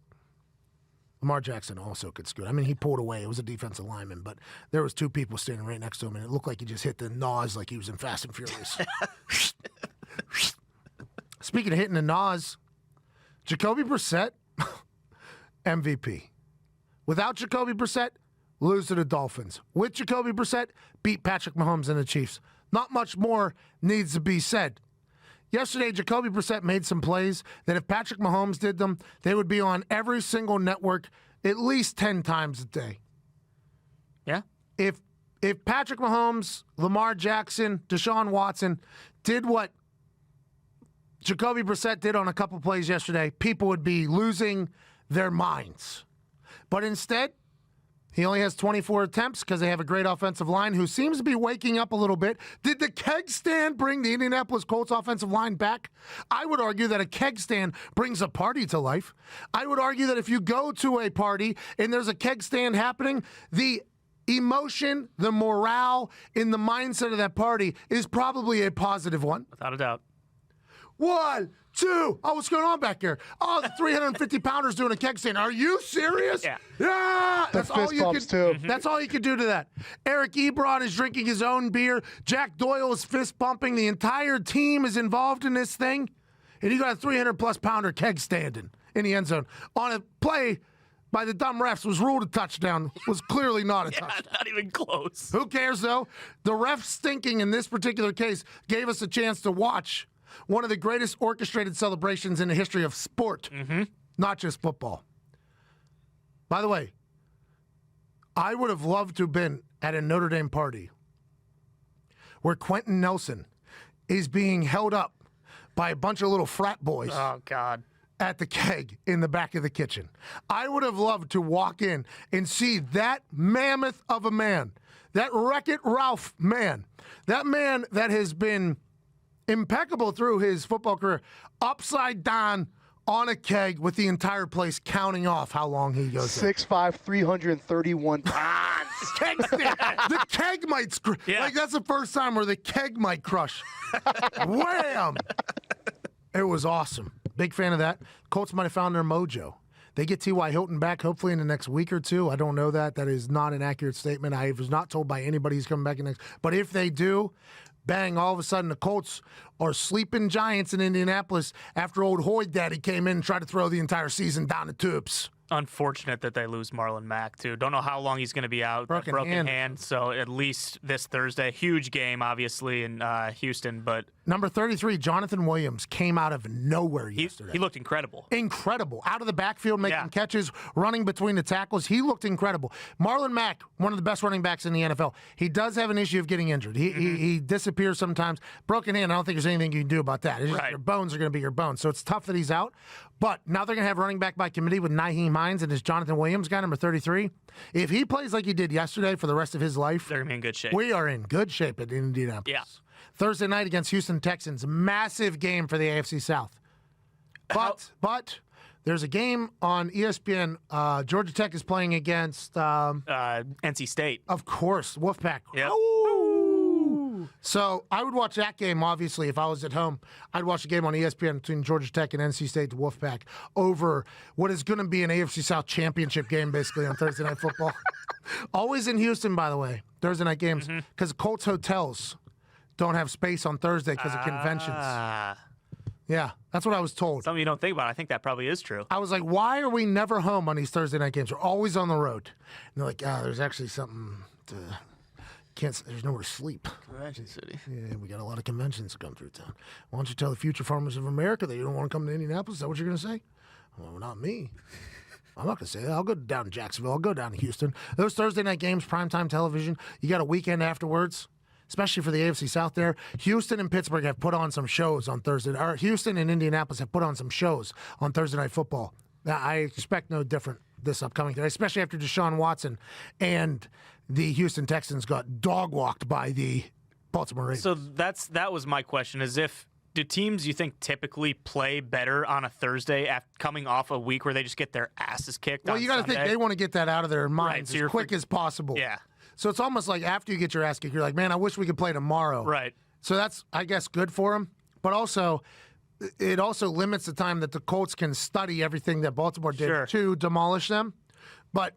Lamar Jackson also could scoot. I mean, he pulled away. It was a defensive lineman, but there was 2 people standing right next to him, and it looked like he just hit the nose like he was in Fast and Furious. Speaking of hitting the nose, Jacoby Brissett, MVP. Without Jacoby Brissett, lose to the Dolphins. With Jacoby Brissett, beat Patrick Mahomes and the Chiefs. Not much more needs to be said. Yesterday, Jacoby Brissett made some plays that if Patrick Mahomes did them, they would be on every single network at least 10 times a day. Yeah. If Patrick Mahomes, Lamar Jackson, Deshaun Watson did what Jacoby Brissett did on a couple plays yesterday, people would be losing their minds. But instead, He only has 24 attempts because they have a great offensive line who seems to be waking up a little bit. Did the keg stand bring the Indianapolis Colts offensive line back? I would argue that a keg stand brings a party to life. I would argue that if you go to a party and there's a keg stand happening, the emotion, the morale, in the mindset of that party is probably a positive one. Without a doubt. 1, 2. Oh, what's going on back here? Oh, the 350-pounders doing a keg stand. Are you serious? Yeah. Yeah. The That's all fist you bumps, can. too. That's all you can do to that. Eric Ebron is drinking his own beer. Jack Doyle is fist bumping. The entire team is involved in this thing, and you got a 300-plus pounder keg standing in the end zone on a play by the dumb refs was ruled a touchdown. Was clearly not a touchdown. Not even close. Who cares, though? The ref stinking in this particular case gave us a chance to watch one of the greatest orchestrated celebrations in the history of sport, not just football. By the way, I would have loved to have been at a Notre Dame party where Quentin Nelson is being held up by a bunch of little frat boys Oh, God. at the keg in the back of the kitchen. I would have loved to walk in and see that mammoth of a man, that Wreck-It Ralph man, that man that has been impeccable through his football career, upside down on a keg with the entire place counting off how long he goes. 6'5", 331 pounds. Keg stand. The keg might Yeah. like that's the first time where the keg might crush. Wham! It was awesome. Big fan of that. Colts might have found their mojo. They get T.Y. Hilton back hopefully in the next week or two. I don't know that. That is not an accurate statement. I was not told by anybody he's coming back in next. But if they do, bang, all of a sudden the Colts are sleeping giants in Indianapolis after old Hoyd Daddy came in and tried to throw the entire season down the tubes. Unfortunate that they lose Marlon Mack, too. Don't know how long he's going to be out. Broken hand. So at least this Thursday. Huge game, obviously, in Houston. But Number 33, Jonathan Williams, came out of nowhere yesterday. he looked incredible. Incredible. Out of the backfield, making Yeah. catches, running between the tackles. He looked incredible. Marlon Mack, one of the best running backs in the NFL. He does have an issue of getting injured. He disappears sometimes. Broken hand, I don't think there's anything you can do about that. It's just Right. your bones are going to be your bones. So it's tough that he's out. But now they're going to have running back by committee with Nyheim Hines and this Jonathan Williams guy, number 33. If he plays like he did yesterday for the rest of his life, They're going to be in good shape. we are in good shape at Indianapolis. Yeah. Thursday night against Houston Texans. Massive game for the AFC South. But there's a game on ESPN. Georgia Tech is playing against, NC State. of course, Wolfpack. Yep. Ooh. So I would watch that game, obviously, if I was at home. I'd watch the game on ESPN between Georgia Tech and NC State to Wolfpack over what is going to be an AFC South championship game, basically, on Thursday Night Football. Always in Houston, by the way, Thursday night games, because Colts hotels don't have space on Thursday because of conventions. Yeah, that's what I was told. Something you don't think about. I think that probably is true. I was like, why are we never home on these Thursday night games? We're always on the road. And they're like, there's actually something to... There's nowhere to sleep. Convention City. Yeah, we got a lot of conventions to come through town. Why don't you tell the future farmers of America that you don't want to come to Indianapolis? Is that what you're going to say? Well, not me. I'm not going to say that. I'll go down to Jacksonville. I'll go down to Houston. Those Thursday night games, primetime television, you got a weekend afterwards, especially for the AFC South there. Houston and Pittsburgh have put on some shows on Thursday. Or Houston and Indianapolis have put on some shows on Thursday Night Football. Now, I expect no different this upcoming day, especially after Deshaun Watson and the Houston Texans got dog-walked by the Baltimore Ravens. So that was my question, is do teams you think typically play better on a Thursday after coming off a week where they just get their asses kicked well, on you got to think Sunday? they want to get that out of their minds so as you're quick as possible. Yeah. So it's almost like after you get your ass kicked, you're like, man, I wish we could play tomorrow. Right. So that's, I guess, good for them. But also, it also limits the time that the Colts can study everything that Baltimore did Sure. to demolish them. But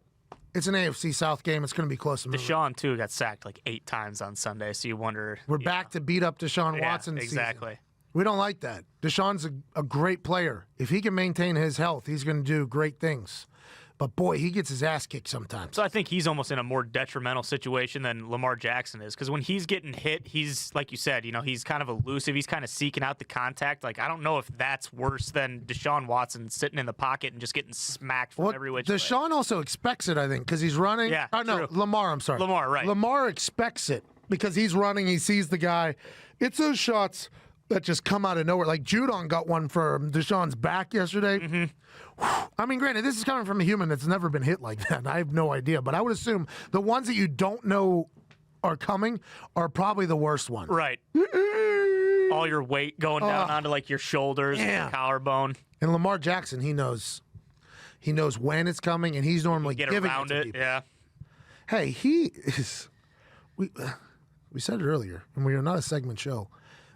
it's an AFC South game. It's going to be close. Deshaun, too, got sacked like 8 times on Sunday, so you wonder. We're back to beat up Deshaun Watson. Exactly. Season. We don't like that. Deshaun's a great player. If he can maintain his health, he's going to do great things. But, boy, he gets his ass kicked sometimes. So I think he's almost in a more detrimental situation than Lamar Jackson is, because when he's getting hit, he's, like you said, he's kind of elusive. He's kind of seeking out the contact. Like, I don't know if that's worse than Deshaun Watson sitting in the pocket and just getting smacked from every which way. Deshaun also expects it, I think, because he's running. Yeah, no, true. Lamar, I'm sorry. Lamar, right. Lamar expects it because he's running. He sees the guy. It's those shots that just come out of nowhere. Like Judon got one from Deshaun's back yesterday. I mean, granted, this is coming from a human that's never been hit like that. I have no idea, but I would assume the ones that you don't know are coming are probably the worst ones. Right. All your weight going down onto like your shoulders, your collarbone. And Lamar Jackson, he knows when it's coming, and he's normally Get giving around it to it. people. Yeah. Hey, he is. We said it earlier, and we are not a segment show.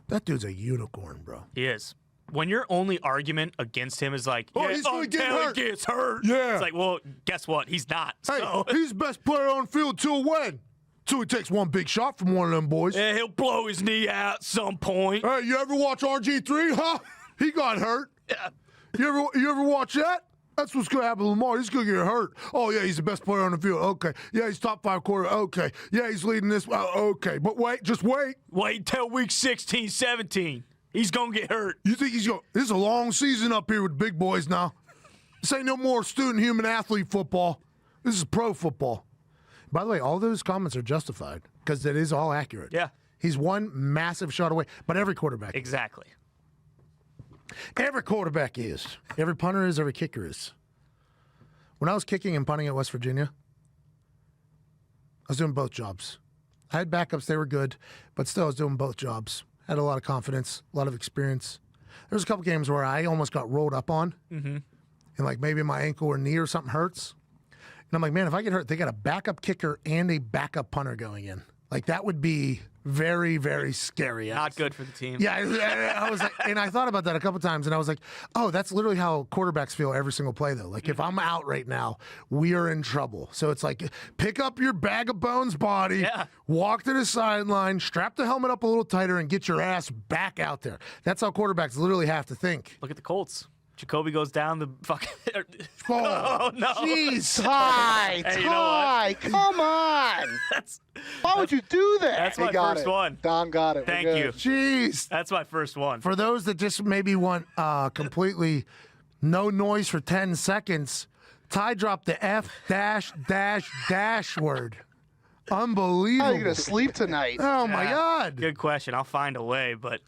That dude's a unicorn, bro. He is. When your only argument against him is like, he's gonna get until hurt. he gets hurt. Yeah. It's like, well, guess what? He's not. Hey, So he's the best player on the field till when? Till he takes one big shot from one of them boys. yeah, he'll blow his knee out at some point. Hey, you ever watch RG3? Huh? He got hurt. Yeah. You ever watch that? That's what's going to happen to Lamar. He's going to get hurt. Oh, yeah, he's the best player on the field. Okay. Yeah, he's top 5 quarter. Okay. Yeah, he's leading this. Okay. But wait, just wait. Wait until week 16, 17. He's going to get hurt. You think he's going to. This is a long season up here with the big boys now. This ain't no more student human athlete football. This is pro football. By the way, all those comments are justified because it is all accurate. Yeah. He's one massive shot away, but every quarterback. Exactly. Every quarterback is. Every punter is. Every kicker is. When I was kicking and punting at West Virginia, I was doing both jobs. I had backups. They were good, but still I was doing both jobs. Had a lot of confidence, a lot of experience. There was a couple games where I almost got rolled up on, and like maybe my ankle or knee or something hurts. And I'm like, man, if I get hurt, they got a backup kicker and a backup punter going in. Like, that would be very, very scary. Not good for the team. Yeah, I was like, and I thought about that a couple times, and I was like, oh, that's literally how quarterbacks feel every single play, though. Like, if I'm out right now, we are in trouble. So it's like, pick up your bag of bones body, walk to the sideline, strap the helmet up a little tighter, and get your ass back out there. That's how quarterbacks literally have to think. Look at the Colts. Jacoby goes down the fucking. Oh, no. Jeez. Ty, Hey, you know what? come on. Why would you do that? That's my He got first it. one. Don got it. We're Thank good. you. Jeez. That's my first one. For those that just maybe want completely no noise for 10 seconds, Ty dropped the F dash word. Unbelievable. How are you going to sleep tonight? Oh, my God. Good question. I'll find a way, but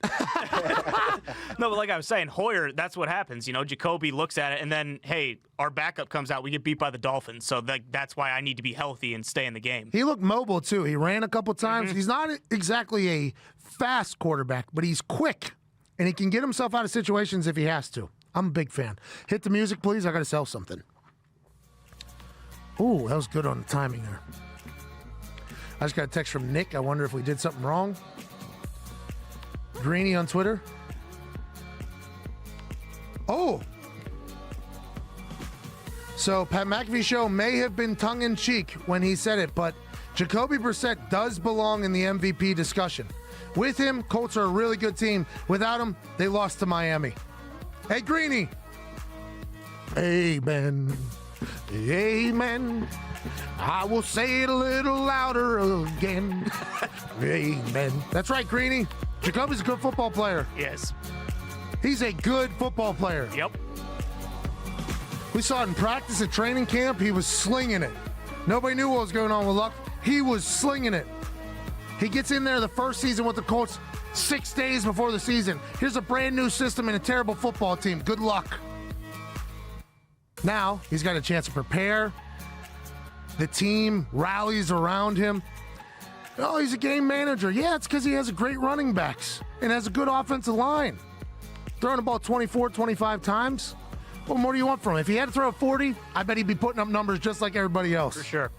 no. But like I was saying, Hoyer. That's what happens. You know, Jacoby looks at it, and then hey, our backup comes out. We get beat by the Dolphins, so that's why I need to be healthy and stay in the game. He looked mobile, too. He ran a couple times. He's not exactly a fast quarterback, but he's quick, and he can get himself out of situations if he has to. I'm a big fan. Hit the music, please. I got to sell something. Ooh, that was good on the timing there. I just got a text from Nick. I wonder if we did something wrong. Greeny on Twitter. Oh. So Pat McAfee show may have been tongue-in-cheek when he said it, but Jacoby Brissett does belong in the MVP discussion. With him, Colts are a really good team. Without him, they lost to Miami. Hey, Greeny. Amen. Amen. I will say it a little louder again. Amen. That's right, Greeny. Jacoby's a good football player. Yes. He's a good football player. Yep. We saw it in practice at training camp. He was slinging it. Nobody knew what was going on with Luck. He was slinging it. He gets in there the first season with the Colts 6 days before the season. Here's a brand new system and a terrible football team. Good luck. Now, he's got a chance to prepare. The team rallies around him. Oh, he's a game manager. Yeah, it's because he has great running backs and has a good offensive line. Throwing the ball 24, 25 times. What more do you want from him? If he had to throw 40, I bet he'd be putting up numbers just like everybody else. For sure.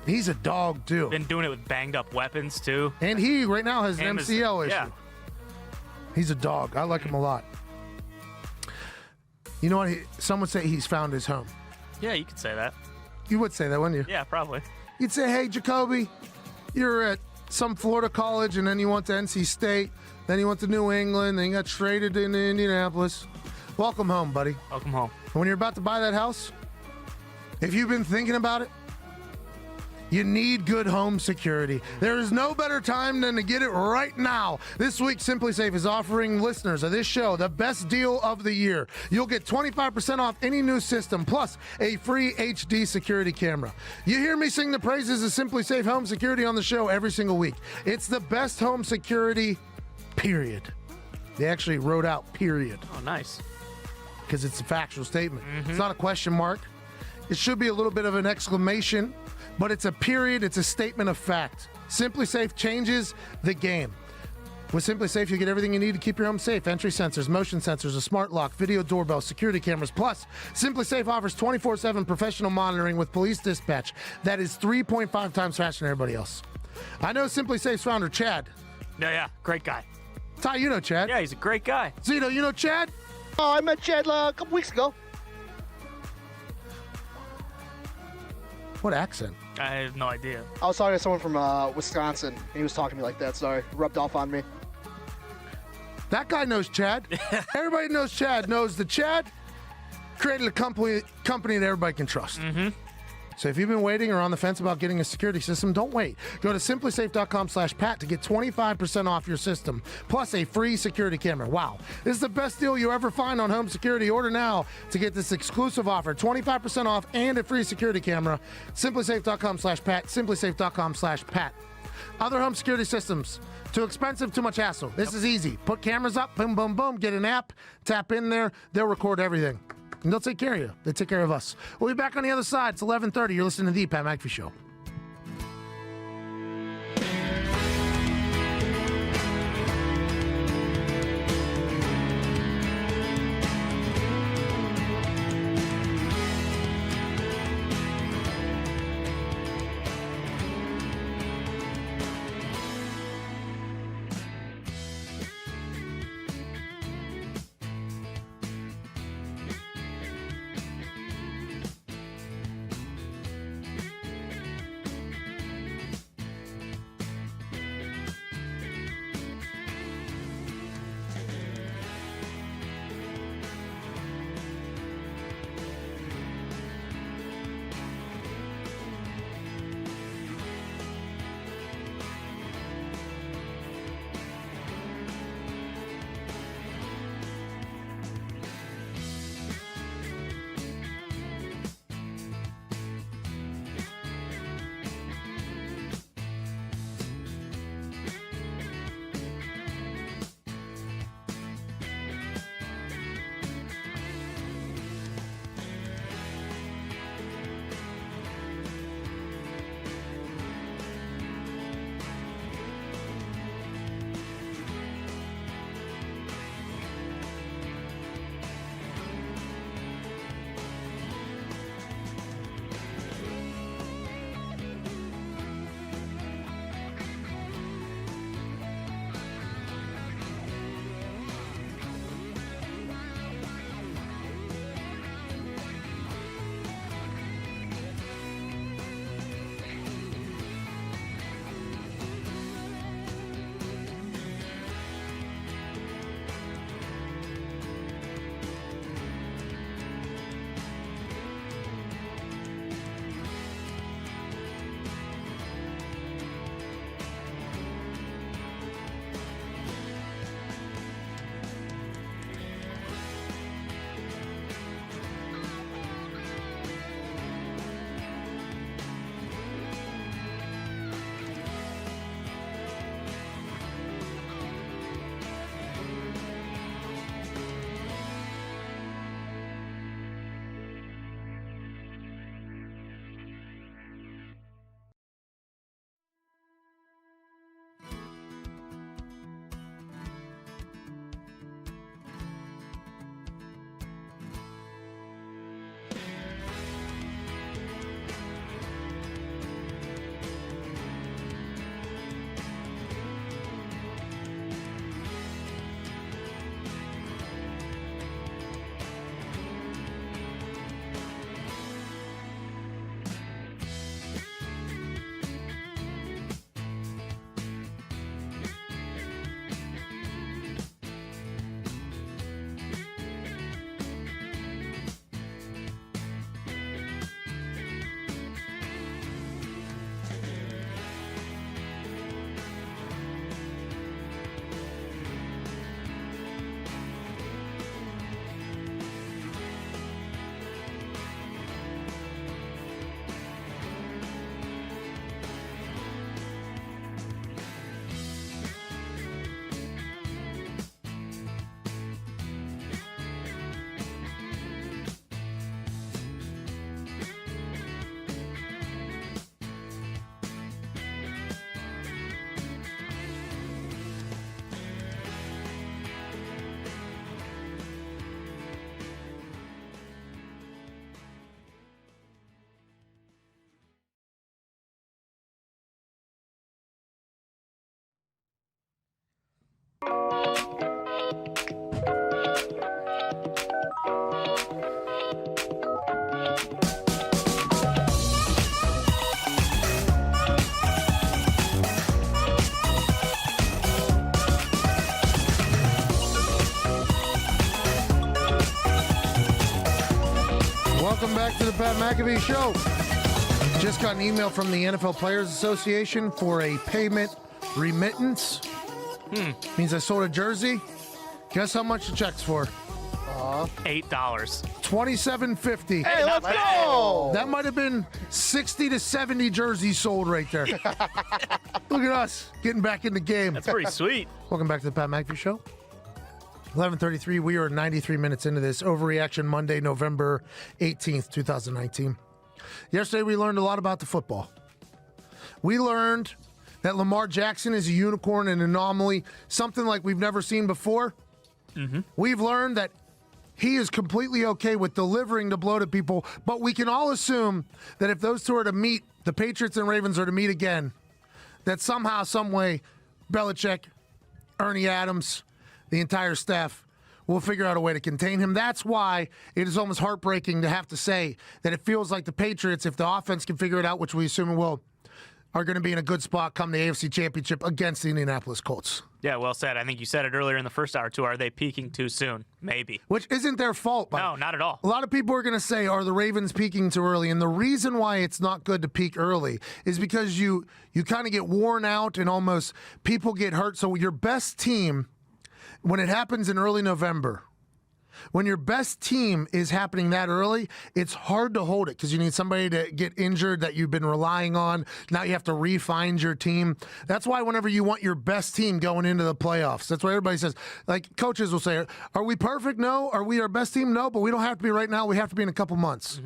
He's a dog, too. Been doing it with banged up weapons, too. And he, right now, has an MCL issue. Yeah. He's a dog. I like him a lot. You know what? Some would say he's found his home. Yeah, you could say that. You would say that, wouldn't you? Yeah, probably. You'd say, hey, Jacoby, you're at some Florida college, and then you went to NC State, then you went to New England, then you got traded into Indianapolis. Welcome home, buddy. Welcome home. And when you're about to buy that house, if you've been thinking about it, you need good home security. There is no better time than to get it right now. This week, Simply Safe is offering listeners of this show the best deal of the year. You'll get 25% off any new system, plus a free HD security camera. You hear me sing the praises of Simply Safe Home Security on the show every single week. It's the best home security period. They actually wrote out period Oh, nice. because it's a factual statement. It's not a question mark. It should be a little bit of an exclamation, but it's a period. It's a statement of fact. Simply Safe changes the game. With Simply Safe, you get everything you need to keep your home safe. Entry sensors, motion sensors, a smart lock, video doorbell, security cameras. Plus, Simply Safe offers 24/7 professional monitoring with police dispatch. That is 3.5 times faster than everybody else. I know Simply Safe's founder, Chad. Yeah, great guy. Ty, you know Chad. Yeah, he's a great guy. Zito, you know Chad? Oh, I met Chad a couple weeks ago. What accent? I have no idea. I was talking to someone from Wisconsin, and he was talking to me like that. Sorry, rubbed off on me. That guy knows Chad. Everybody knows Chad. Knows that Chad created a company that everybody can trust. So if you've been waiting or on the fence about getting a security system, don't wait. Go to simplysafe.com/Pat to get 25% off your system, plus a free security camera. Wow. This is the best deal you ever find on home security. Order now to get this exclusive offer, 25% off and a free security camera. Simplysafe.com/Pat, simplysafe.com/Pat. Other home security systems, too expensive, too much hassle. This is easy. Put cameras up, boom, boom, boom, get an app, tap in there, they'll record everything. And they'll take care of you. They take care of us. We'll be back on the other side. It's 11:30. You're listening to the Pat McAfee Show. back to the Pat McAfee Show. Just got an email from the NFL Players Association for a payment remittance. Means I sold a jersey. Guess how much the check's for? $8. $27.50. Hey, let's go! That might have been 60 to 70 jerseys sold right there. Look at us getting back in the game. That's pretty sweet. Welcome back to the Pat McAfee Show. 11:33. We are 93 minutes into this Overreaction Monday, November 18th, 2019. Yesterday, we learned a lot about the football. We learned that Lamar Jackson is a unicorn, an anomaly, something like we've never seen before. We've learned that he is completely okay with delivering the blow to people, but we can all assume that if those two are to meet, the Patriots and Ravens are to meet again, that somehow, some way, Belichick, Ernie Adams, the entire staff will figure out a way to contain him. That's why it is almost heartbreaking to have to say that it feels like the Patriots, if the offense can figure it out, which we assume it will, are going to be in a good spot come the AFC Championship against the Indianapolis Colts. Yeah, well said. I think you said it earlier in the first hour, too. Are they peaking too soon? Maybe. Which isn't their fault. No, not at all. A lot of people are going to say, are the Ravens peaking too early? And the reason why it's not good to peak early is because you kind of get worn out and almost people get hurt. So your best team, when it happens in early November, when your best team is happening that early, it's hard to hold it because you need somebody to get injured that you've been relying on. Now you have to re-find your team. That's why whenever you want your best team going into the playoffs, that's what everybody says. Like coaches will say, are we perfect? No. Are we our best team? No, but we don't have to be right now. We have to be in a couple months.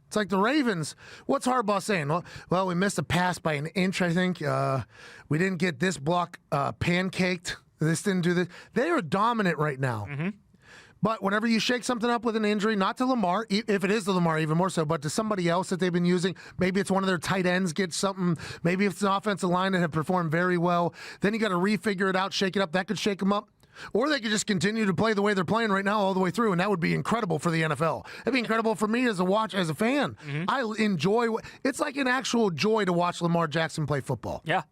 It's like the Ravens. What's Harbaugh saying? Well, we missed a pass by an inch, I think. We didn't get this block pancaked. This didn't do this. They are dominant right now. But whenever you shake something up with an injury, not to Lamar, if it is to Lamar even more so, but to somebody else that they've been using, maybe it's one of their tight ends gets something, maybe it's an offensive line that have performed very well, then you got to refigure it out, shake it up. That could shake them up. Or they could just continue to play the way they're playing right now all the way through, and that would be incredible for the NFL. It'd be incredible for me as a fan. I enjoy it's like an actual joy to watch Lamar Jackson play football. Yeah.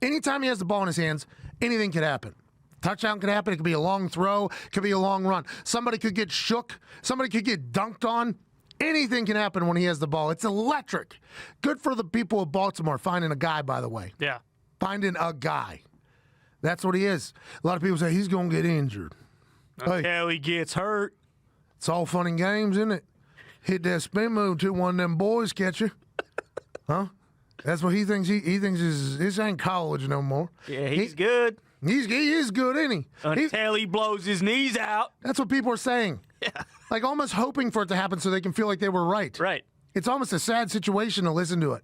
Anytime he has the ball in his hands, anything could happen. Touchdown could happen. It could be a long throw. It could be a long run. Somebody could get shook. Somebody could get dunked on. Anything can happen when he has the ball. It's electric. Good for the people of Baltimore finding a guy, by the way. Yeah. Finding a guy. That's what he is. A lot of people say he's going to get injured. Until he gets hurt. It's all fun and games, isn't it? Hit that spin move till one of them boys catch you. Huh? That's what he thinks. He thinks this ain't college no more. Yeah, he's good. He is good, isn't he? Until he blows his knees out. That's what people are saying. Yeah. Like almost hoping for it to happen so they can feel like they were right. Right. It's almost a sad situation to listen to it.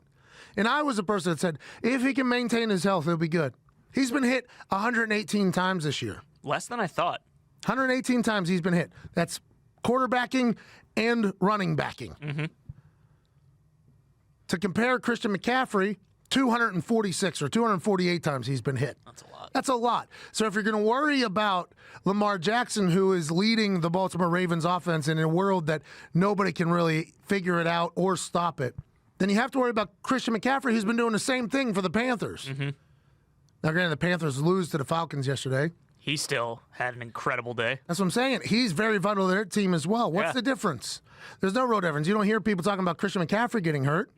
And I was a person that said, if he can maintain his health, he'll be good. He's been hit 118 times this year. Less than I thought. 118 times he's been hit. That's quarterbacking and running backing. To compare Christian McCaffrey, 246 or 248 times he's been hit. That's a lot. That's a lot. So if you're going to worry about Lamar Jackson, who is leading the Baltimore Ravens offense in a world that nobody can really figure it out or stop it, then you have to worry about Christian McCaffrey, who's been doing the same thing for the Panthers. Now, granted, the Panthers lose to the Falcons yesterday. He still had an incredible day. That's what I'm saying. He's very vital to their team as well. What's the difference? There's no real difference. You don't hear people talking about Christian McCaffrey getting hurt.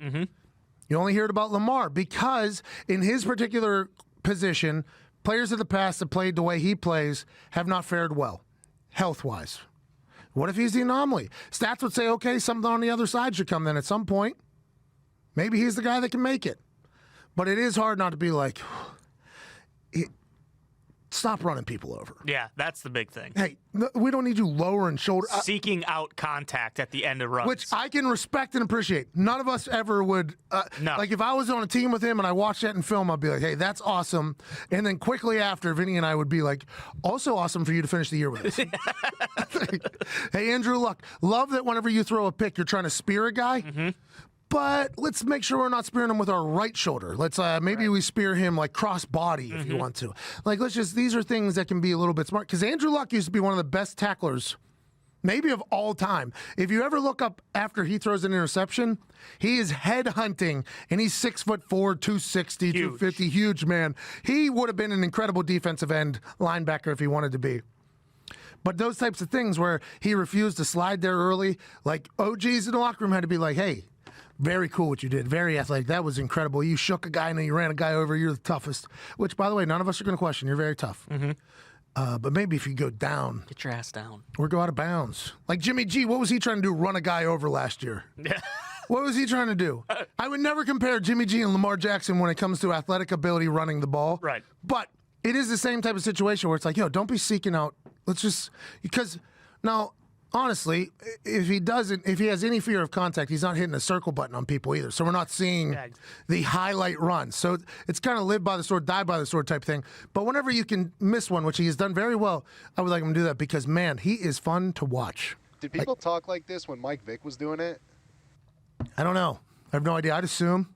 You only hear it about Lamar because in his particular position, players of the past that played the way he plays have not fared well, health-wise. What if he's the anomaly? Stats would say, okay, something on the other side should come then at some point. Maybe he's the guy that can make it. But it is hard not to be like, stop running people over. Yeah, that's the big thing. Hey, we don't need you lowering shoulder. Seeking out contact at the end of runs. Which I can respect and appreciate. None of us ever would. No. Like if I was on a team with him and I watched that in film, I'd be like, hey, that's awesome. And then quickly after, Vinny and I would be like, also awesome for you to finish the year with us. Hey, Andrew Luck, love that whenever you throw a pick, you're trying to spear a guy. But let's make sure we're not spearing him with our right shoulder. Let's maybe we spear him like cross body if you want to. Like these are things that can be a little bit smart. Because Andrew Luck used to be one of the best tacklers, maybe of all time. If you ever look up after he throws an interception, he is head hunting, and he's 6'4", 260, 250, huge man. He would have been an incredible defensive end linebacker if he wanted to be. But those types of things where he refused to slide there early, like OGs in the locker room had to be like, hey, very cool what you did. Very athletic. That was incredible. You shook a guy and then you ran a guy over. You're the toughest. Which, by the way, none of us are going to question. You're very tough. But maybe if you go down. Get your ass down. Or go out of bounds. Like Jimmy G, what was he trying to do? Run a guy over last year. Yeah. What was he trying to do? I would never compare Jimmy G and Lamar Jackson when it comes to athletic ability running the ball. Right. But it is the same type of situation where it's like, yo, don't be seeking out. Let's just, because now, honestly, if he has any fear of contact, he's not hitting the circle button on people either. So we're not seeing the highlight run. So it's kind of live by the sword, die by the sword type thing. But whenever you can miss one, which he has done very well, I would like him to do that because, man, he is fun to watch. Did people talk like this when Mike Vick was doing it? I don't know. I have no idea. I'd assume.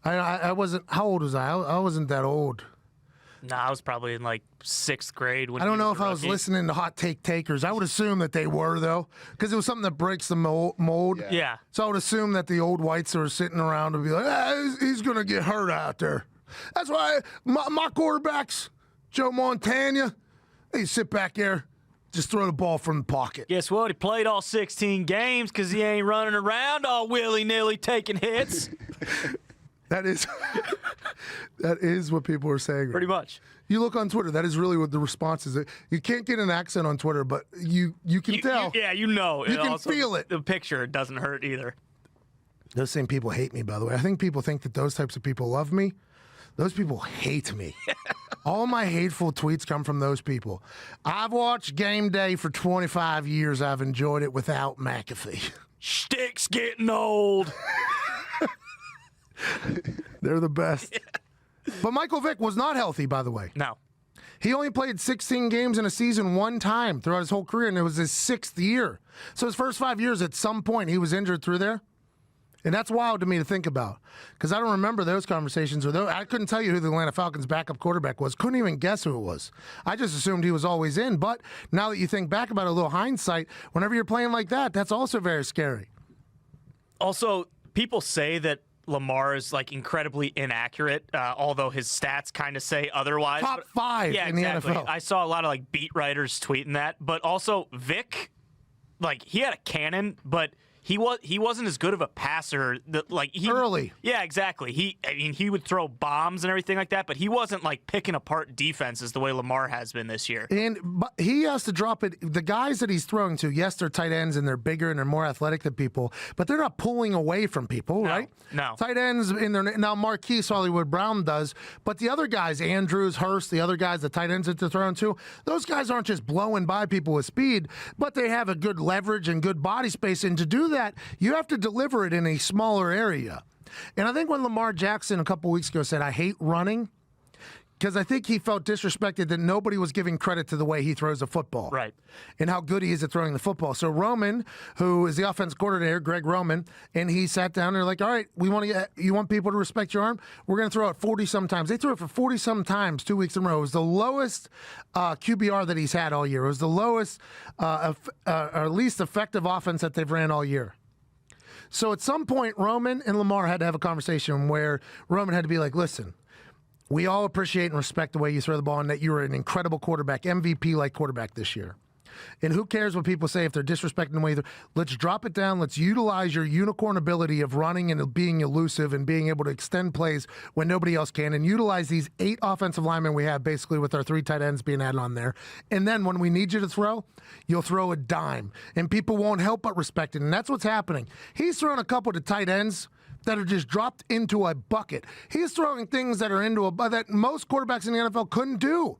I wasn't. How old was I? I wasn't that old. Nah, I was probably in like 6th grade. When I don't he know was if a I was rookie. listening to Hot Take Takers. I would assume that they were, though, because it was something that breaks the mold. Yeah. So I would assume that the old whites who are sitting around would be like, he's going to get hurt out there. That's why my quarterbacks, Joe Montana, they sit back there, just throw the ball from the pocket. Guess what? He played all 16 games because he ain't running around all willy-nilly taking hits. That is that is what people are saying. Pretty much. You look on Twitter, that is really what the response is. You can't get an accent on Twitter, but you can tell. Yeah, you know. You can feel it. The picture doesn't hurt either. Those same people hate me, by the way. I think people think that those types of people love me. Those people hate me. All my hateful tweets come from those people. I've watched Game Day for 25 years. I've enjoyed it without McAfee. Stick's getting old. They're the best. But Michael Vick was not healthy, by the way. No. He only played 16 games in a season one time throughout his whole career, and it was his 6th year. So his first 5 years, at some point, he was injured through there. And that's wild to me to think about because I don't remember those conversations. I couldn't tell you who the Atlanta Falcons' backup quarterback was. Couldn't even guess who it was. I just assumed he was always in. But now that you think back about it, a little hindsight, whenever you're playing like that, that's also very scary. Also, people say that Lamar is like incredibly inaccurate, although his stats kind of say otherwise. Top 5 yeah, in exactly. the NFL. I saw a lot of like beat writers tweeting that, but also Vic, like he had a cannon, but he wasn't as good of a passer early. Yeah, exactly. He would throw bombs and everything like that, but he wasn't like picking apart defenses the way Lamar has been this year. But he has to drop it. The guys that he's throwing to, yes, they're tight ends and they're bigger and they're more athletic than people, but they're not pulling away from people, right? No. Tight ends in their now Marquise Hollywood Brown does, but the other guys, Andrews, Hurst, the other guys, the tight ends that they're throwing to, those guys aren't just blowing by people with speed, but they have a good leverage and good body space, and to do that, you have to deliver it in a smaller area. And I think when Lamar Jackson a couple weeks ago said, I hate running, because I think he felt disrespected that nobody was giving credit to the way he throws a football. Right. And how good he is at throwing the football. So Roman, who is the offensive coordinator, Greg Roman, and he sat down and they're like, all right, you want people to respect your arm? We're going to throw it 40-some times. They threw it for 40-some times 2 weeks in a row. It was the lowest QBR that he's had all year. It was the lowest or least effective offense that they've ran all year. So at some point, Roman and Lamar had to have a conversation where Roman had to be like, listen, we all appreciate and respect the way you throw the ball and that you were an incredible quarterback, MVP-like quarterback this year. And who cares what people say if they're disrespecting the way they're... Let's drop it down. Let's utilize your unicorn ability of running and being elusive and being able to extend plays when nobody else can, and utilize these 8 offensive linemen we have, basically with our 3 tight ends being added on there. And then when we need you to throw, you'll throw a dime. And people won't help but respect it. And that's what's happening. He's throwing a couple to tight ends that are just dropped into a bucket. He's throwing things that are into a bucket that most quarterbacks in the NFL couldn't do.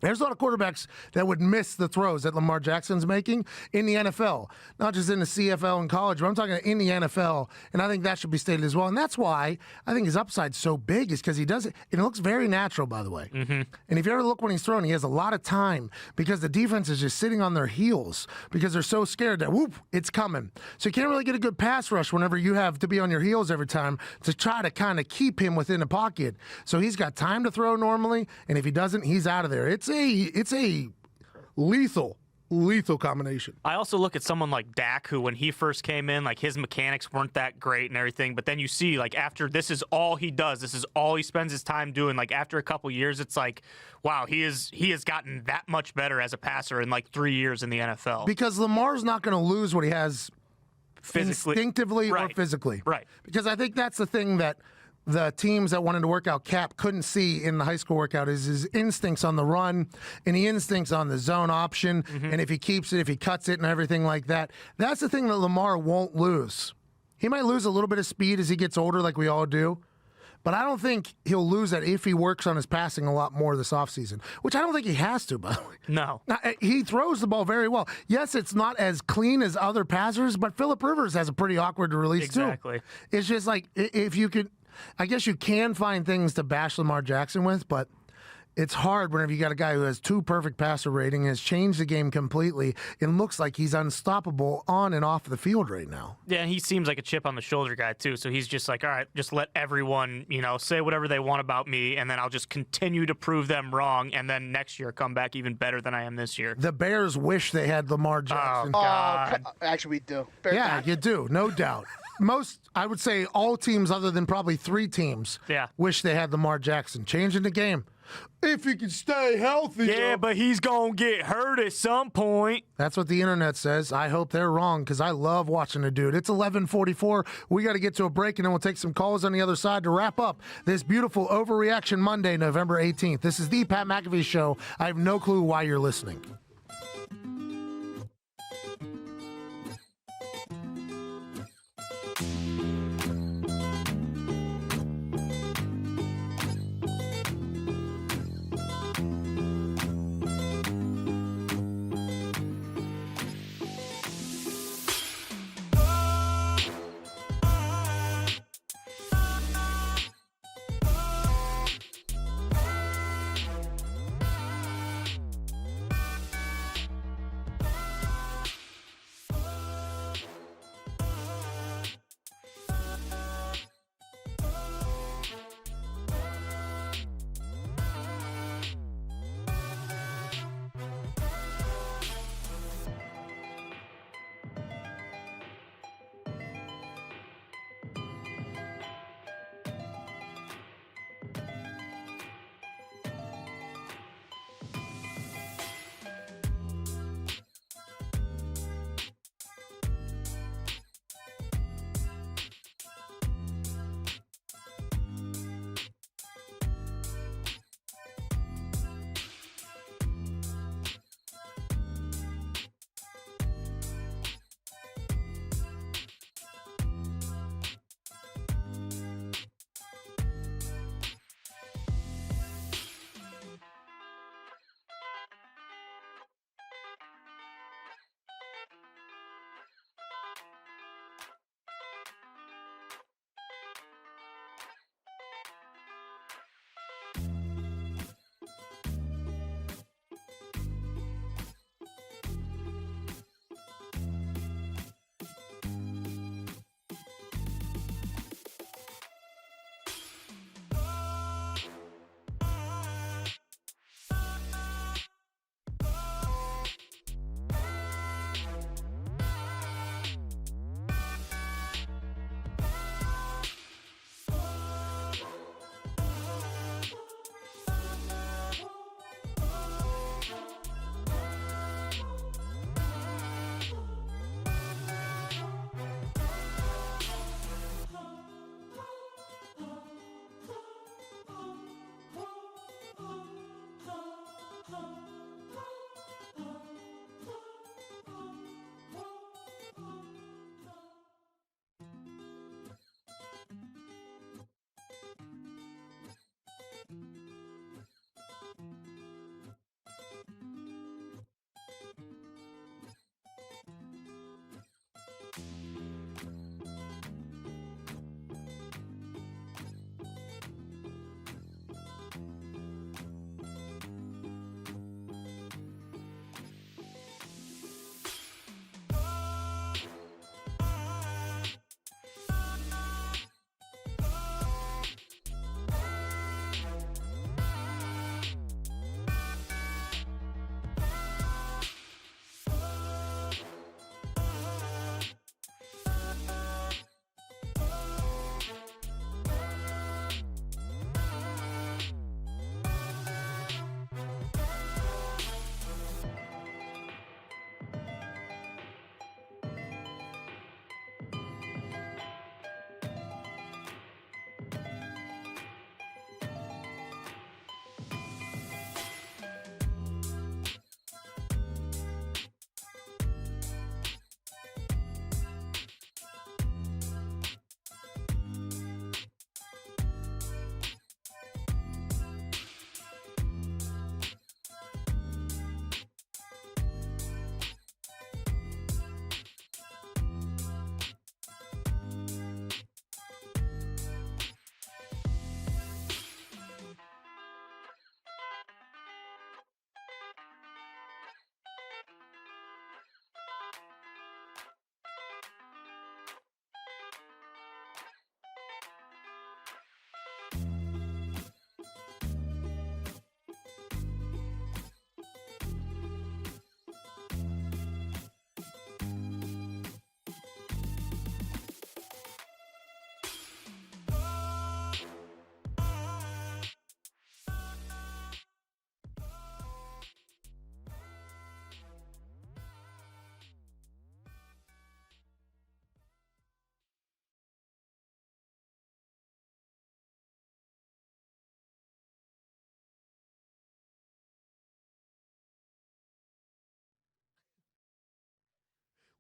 There's a lot of quarterbacks that would miss the throws that Lamar Jackson's making in the NFL, not just in the CFL and college, but I'm talking in the NFL, and I think that should be stated as well. And that's why I think his upside's so big, is because he does it, and it looks very natural, by the way. Mm-hmm. And if you ever look when he's throwing, he has a lot of time because the defense is just sitting on their heels because they're so scared that, whoop, it's coming. So you can't really get a good pass rush whenever you have to be on your heels every time to try to kind of keep him within the pocket. So he's got time to throw normally, and if he doesn't, he's out of there. It's a lethal lethal combination. I also look at someone like Dak, who when he first came in, like his mechanics weren't that great and everything. But then you see, like after this is all he does, this is all he spends his time doing. Like after a couple years, it's like, wow, he has gotten that much better as a passer in like 3 years in the NFL. Because Lamar's not going to lose what he has Physically, instinctively or right. physically. Right. Because I think that's the thing that the teams that wanted to work out Cap couldn't see in the high school workout is his instincts on the run and the instincts on the zone option. Mm-hmm. And if he keeps it, if he cuts it and everything like that, that's the thing that Lamar won't lose. He might lose a little bit of speed as he gets older like we all do. But I don't think he'll lose that if he works on his passing a lot more this offseason, which I don't think he has to, by the way. No. Now, he throws the ball very well. Yes, it's not as clean as other passers, but Phillip Rivers has a pretty awkward release, Exactly. too. It's just like, if you could, I guess you can find things to bash Lamar Jackson with, but it's hard whenever you got a guy who has 2 perfect passer rating, has changed the game completely, and looks like he's unstoppable on and off the field right now. Yeah, he seems like a chip on the shoulder guy, too. So he's just like, all right, just let everyone, say whatever they want about me, and then I'll just continue to prove them wrong, and then next year come back even better than I am this year. The Bears wish they had Lamar Jackson. God. Actually, we do. Yeah, you do, no doubt. I would say all teams other than probably 3 teams wish they had Lamar Jackson. Changing the game. If he can stay healthy. Yeah, but he's going to get hurt at some point. That's what the internet says. I hope they're wrong because I love watching the dude. It's 11:44. We got to get to a break, and then we'll take some calls on the other side to wrap up this beautiful Overreaction Monday, November 18th. This is the Pat McAfee Show. I have no clue why you're listening.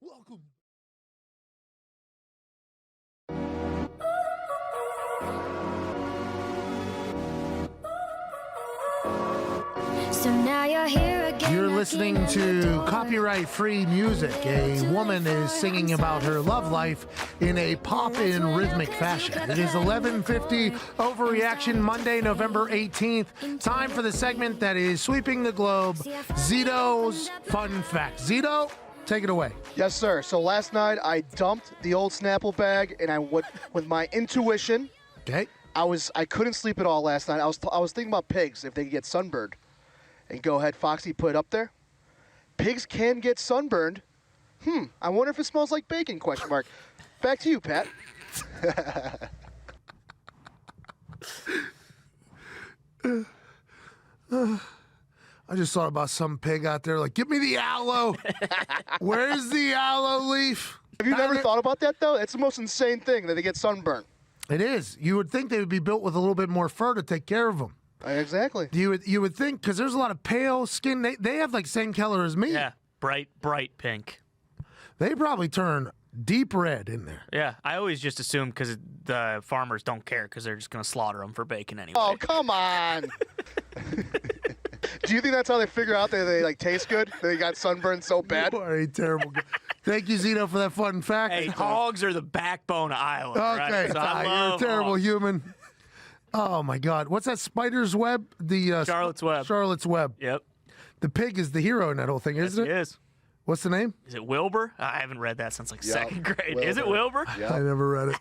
Welcome. So now you're here again. You're listening to copyright-free music. A woman is singing about her love life in a pop-in rhythmic fashion. It is 11:50, Overreaction, Monday, November 18th. Time for the segment that is sweeping the globe, Zito's Fun Fact. Zito, take it away. Yes, sir. So last night I dumped the old Snapple bag, and I went with my intuition. Okay. I couldn't sleep at all last night. I was thinking about pigs if they could get sunburned. And go ahead, Foxy, put it up there. Pigs can get sunburned. I wonder if it smells like bacon, question mark. Back to you, Pat. I just thought about some pig out there like, give me the aloe. Where's the aloe leaf? Have you never thought about that, though? It's the most insane thing that they get sunburned. It is. You would think they would be built with a little bit more fur to take care of them. Exactly. You would think, because there's a lot of pale skin. They have like same color as me. Yeah, bright pink. They probably turn deep red in there. Yeah, I always just assume because the farmers don't care because they're just going to slaughter them for bacon anyway. Oh, come on. Do you think that's how they figure out that they like taste good? They got sunburned so bad? You are a terrible guy. Thank you, Zito, for that fun fact. Hey, hogs are the backbone of Iowa. Okay, right? So I you're a love terrible hogs. human. Oh my God, what's that spider's web? The Charlotte's Web. Charlotte's Web. Yep. The pig is the hero in that whole thing, isn't it? Yes. What's the name? Is it Wilbur? I haven't read that since like Yep. second grade. Wilbur. Is it Wilbur? Yep. I never read it.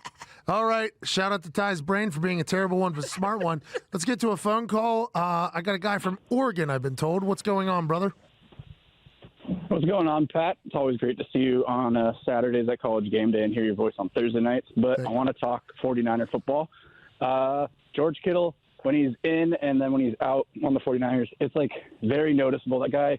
All right. Shout out to Ty's brain for being a terrible one, but a smart one. Let's get to a phone call. I got a guy from Oregon, I've been told. What's going on, brother? What's going on, Pat? It's always great to see you on Saturdays at College Game Day and hear your voice on Thursday nights. But I want to talk 49er football. George Kittle, when he's in and then when he's out on the 49ers, it's like very noticeable. That guy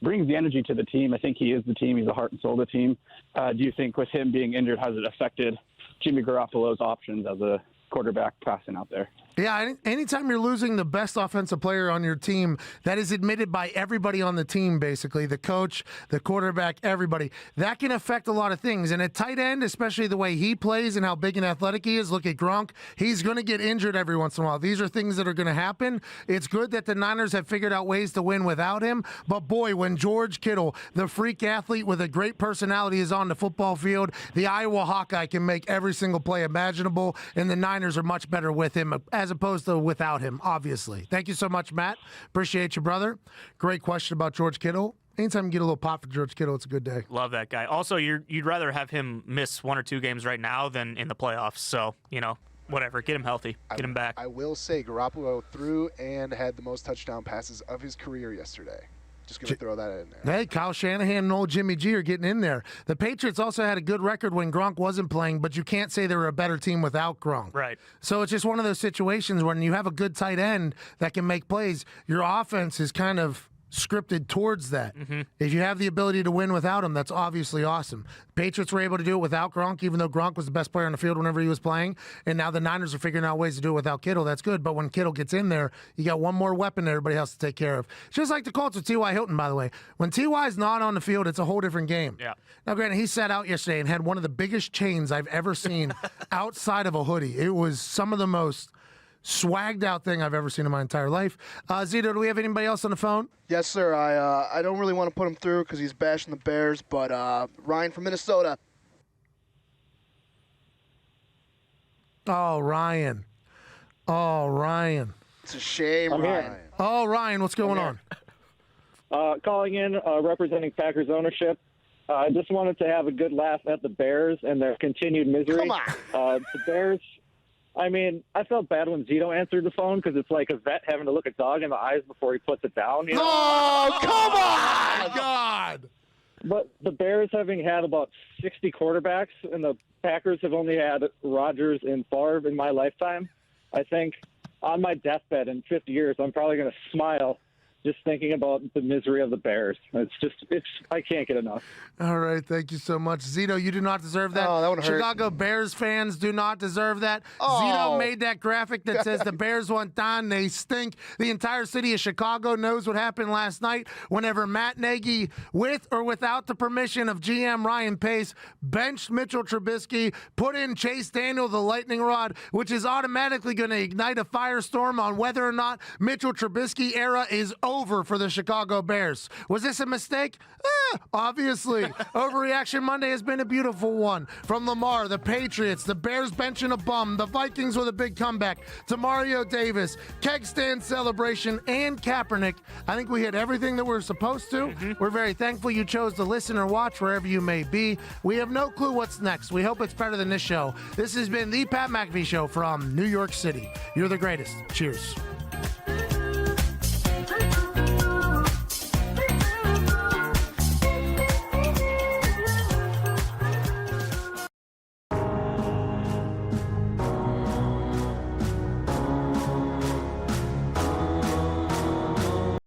brings the energy to the team. I think he is the team. He's the heart and soul of the team. Do you think with him being injured, has it affected Jimmy Garoppolo's options as a quarterback passing out there? Yeah, anytime you're losing the best offensive player on your team, that is admitted by everybody on the team, basically, the coach, the quarterback, everybody. That can affect a lot of things. And at tight end, especially the way he plays and how big and athletic he is, look at Gronk, he's going to get injured every once in a while. These are things that are going to happen. It's good that the Niners have figured out ways to win without him. But boy, when George Kittle, the freak athlete with a great personality, is on the football field, the Iowa Hawkeye can make every single play imaginable, and the Niners are much better with him as opposed to without him, obviously. Thank you so much, Matt. Appreciate you, brother. Great question about George Kittle. Anytime you get a little pop for George Kittle, it's a good day. Love that guy. Also, you'd rather have him miss 1 or 2 games right now than in the playoffs. So, whatever. Get him healthy. Get him back. I will say Garoppolo threw and had the most touchdown passes of his career yesterday. Just going to throw that in there. Hey, Kyle Shanahan and old Jimmy G are getting in there. The Patriots also had a good record when Gronk wasn't playing, but you can't say they were a better team without Gronk. Right. So it's just one of those situations when you have a good tight end that can make plays, your offense is kind of scripted towards that. Mm-hmm. If you have the ability to win without him, that's obviously awesome. Patriots were able to do it without Gronk, even though Gronk was the best player on the field whenever he was playing. And now the Niners are figuring out ways to do it without Kittle. That's good. But when Kittle gets in there, you got one more weapon that everybody has to take care of. Just like the Colts with T.Y. Hilton, by the way. When T.Y. is not on the field, it's a whole different game. Yeah. Now, granted, he sat out yesterday and had one of the biggest chains I've ever seen outside of a hoodie. It was some of the most swagged out thing I've ever seen in my entire life. Zito, do we have anybody else on the phone? Yes, sir. I don't really want to put him through because he's bashing the Bears, but Ryan from Minnesota. Oh, Ryan. Oh, Ryan. It's a shame, I'm Ryan. here. Oh, Ryan, what's going on? Calling in, representing Packers ownership. I just wanted to have a good laugh at the Bears and their continued misery. Come on. The Bears, I mean, I felt bad when Zito answered the phone because it's like a vet having to look a dog in the eyes before he puts it down. You know? Oh, come on! God. But the Bears having had about 60 quarterbacks and the Packers have only had Rodgers and Favre in my lifetime, I think on my deathbed in 50 years, I'm probably going to smile just thinking about the misery of the Bears. I can't get enough. All right, thank you so much. Zito, you do not deserve that. Oh, that one hurt. Chicago Bears fans do not deserve that. Oh. Zito made that graphic that says the Bears went down, they stink. The entire city of Chicago knows what happened last night whenever Matt Nagy, with or without the permission of GM Ryan Pace, benched Mitchell Trubisky, put in Chase Daniel, the lightning rod, which is automatically going to ignite a firestorm on whether or not Mitchell Trubisky era is over for the Chicago Bears. Was this a mistake? Obviously. Overreaction Monday has been a beautiful one. From Lamar, the Patriots, the Bears benching a bum, the Vikings with a big comeback, to Mario Davis, keg stand celebration, and Kaepernick. I think we hit everything that we're supposed to. We're very thankful you chose to listen or watch wherever you may be. We have no clue what's next. We hope it's better than this show. This has been the Pat McAfee Show from New York City. You're the greatest. Cheers.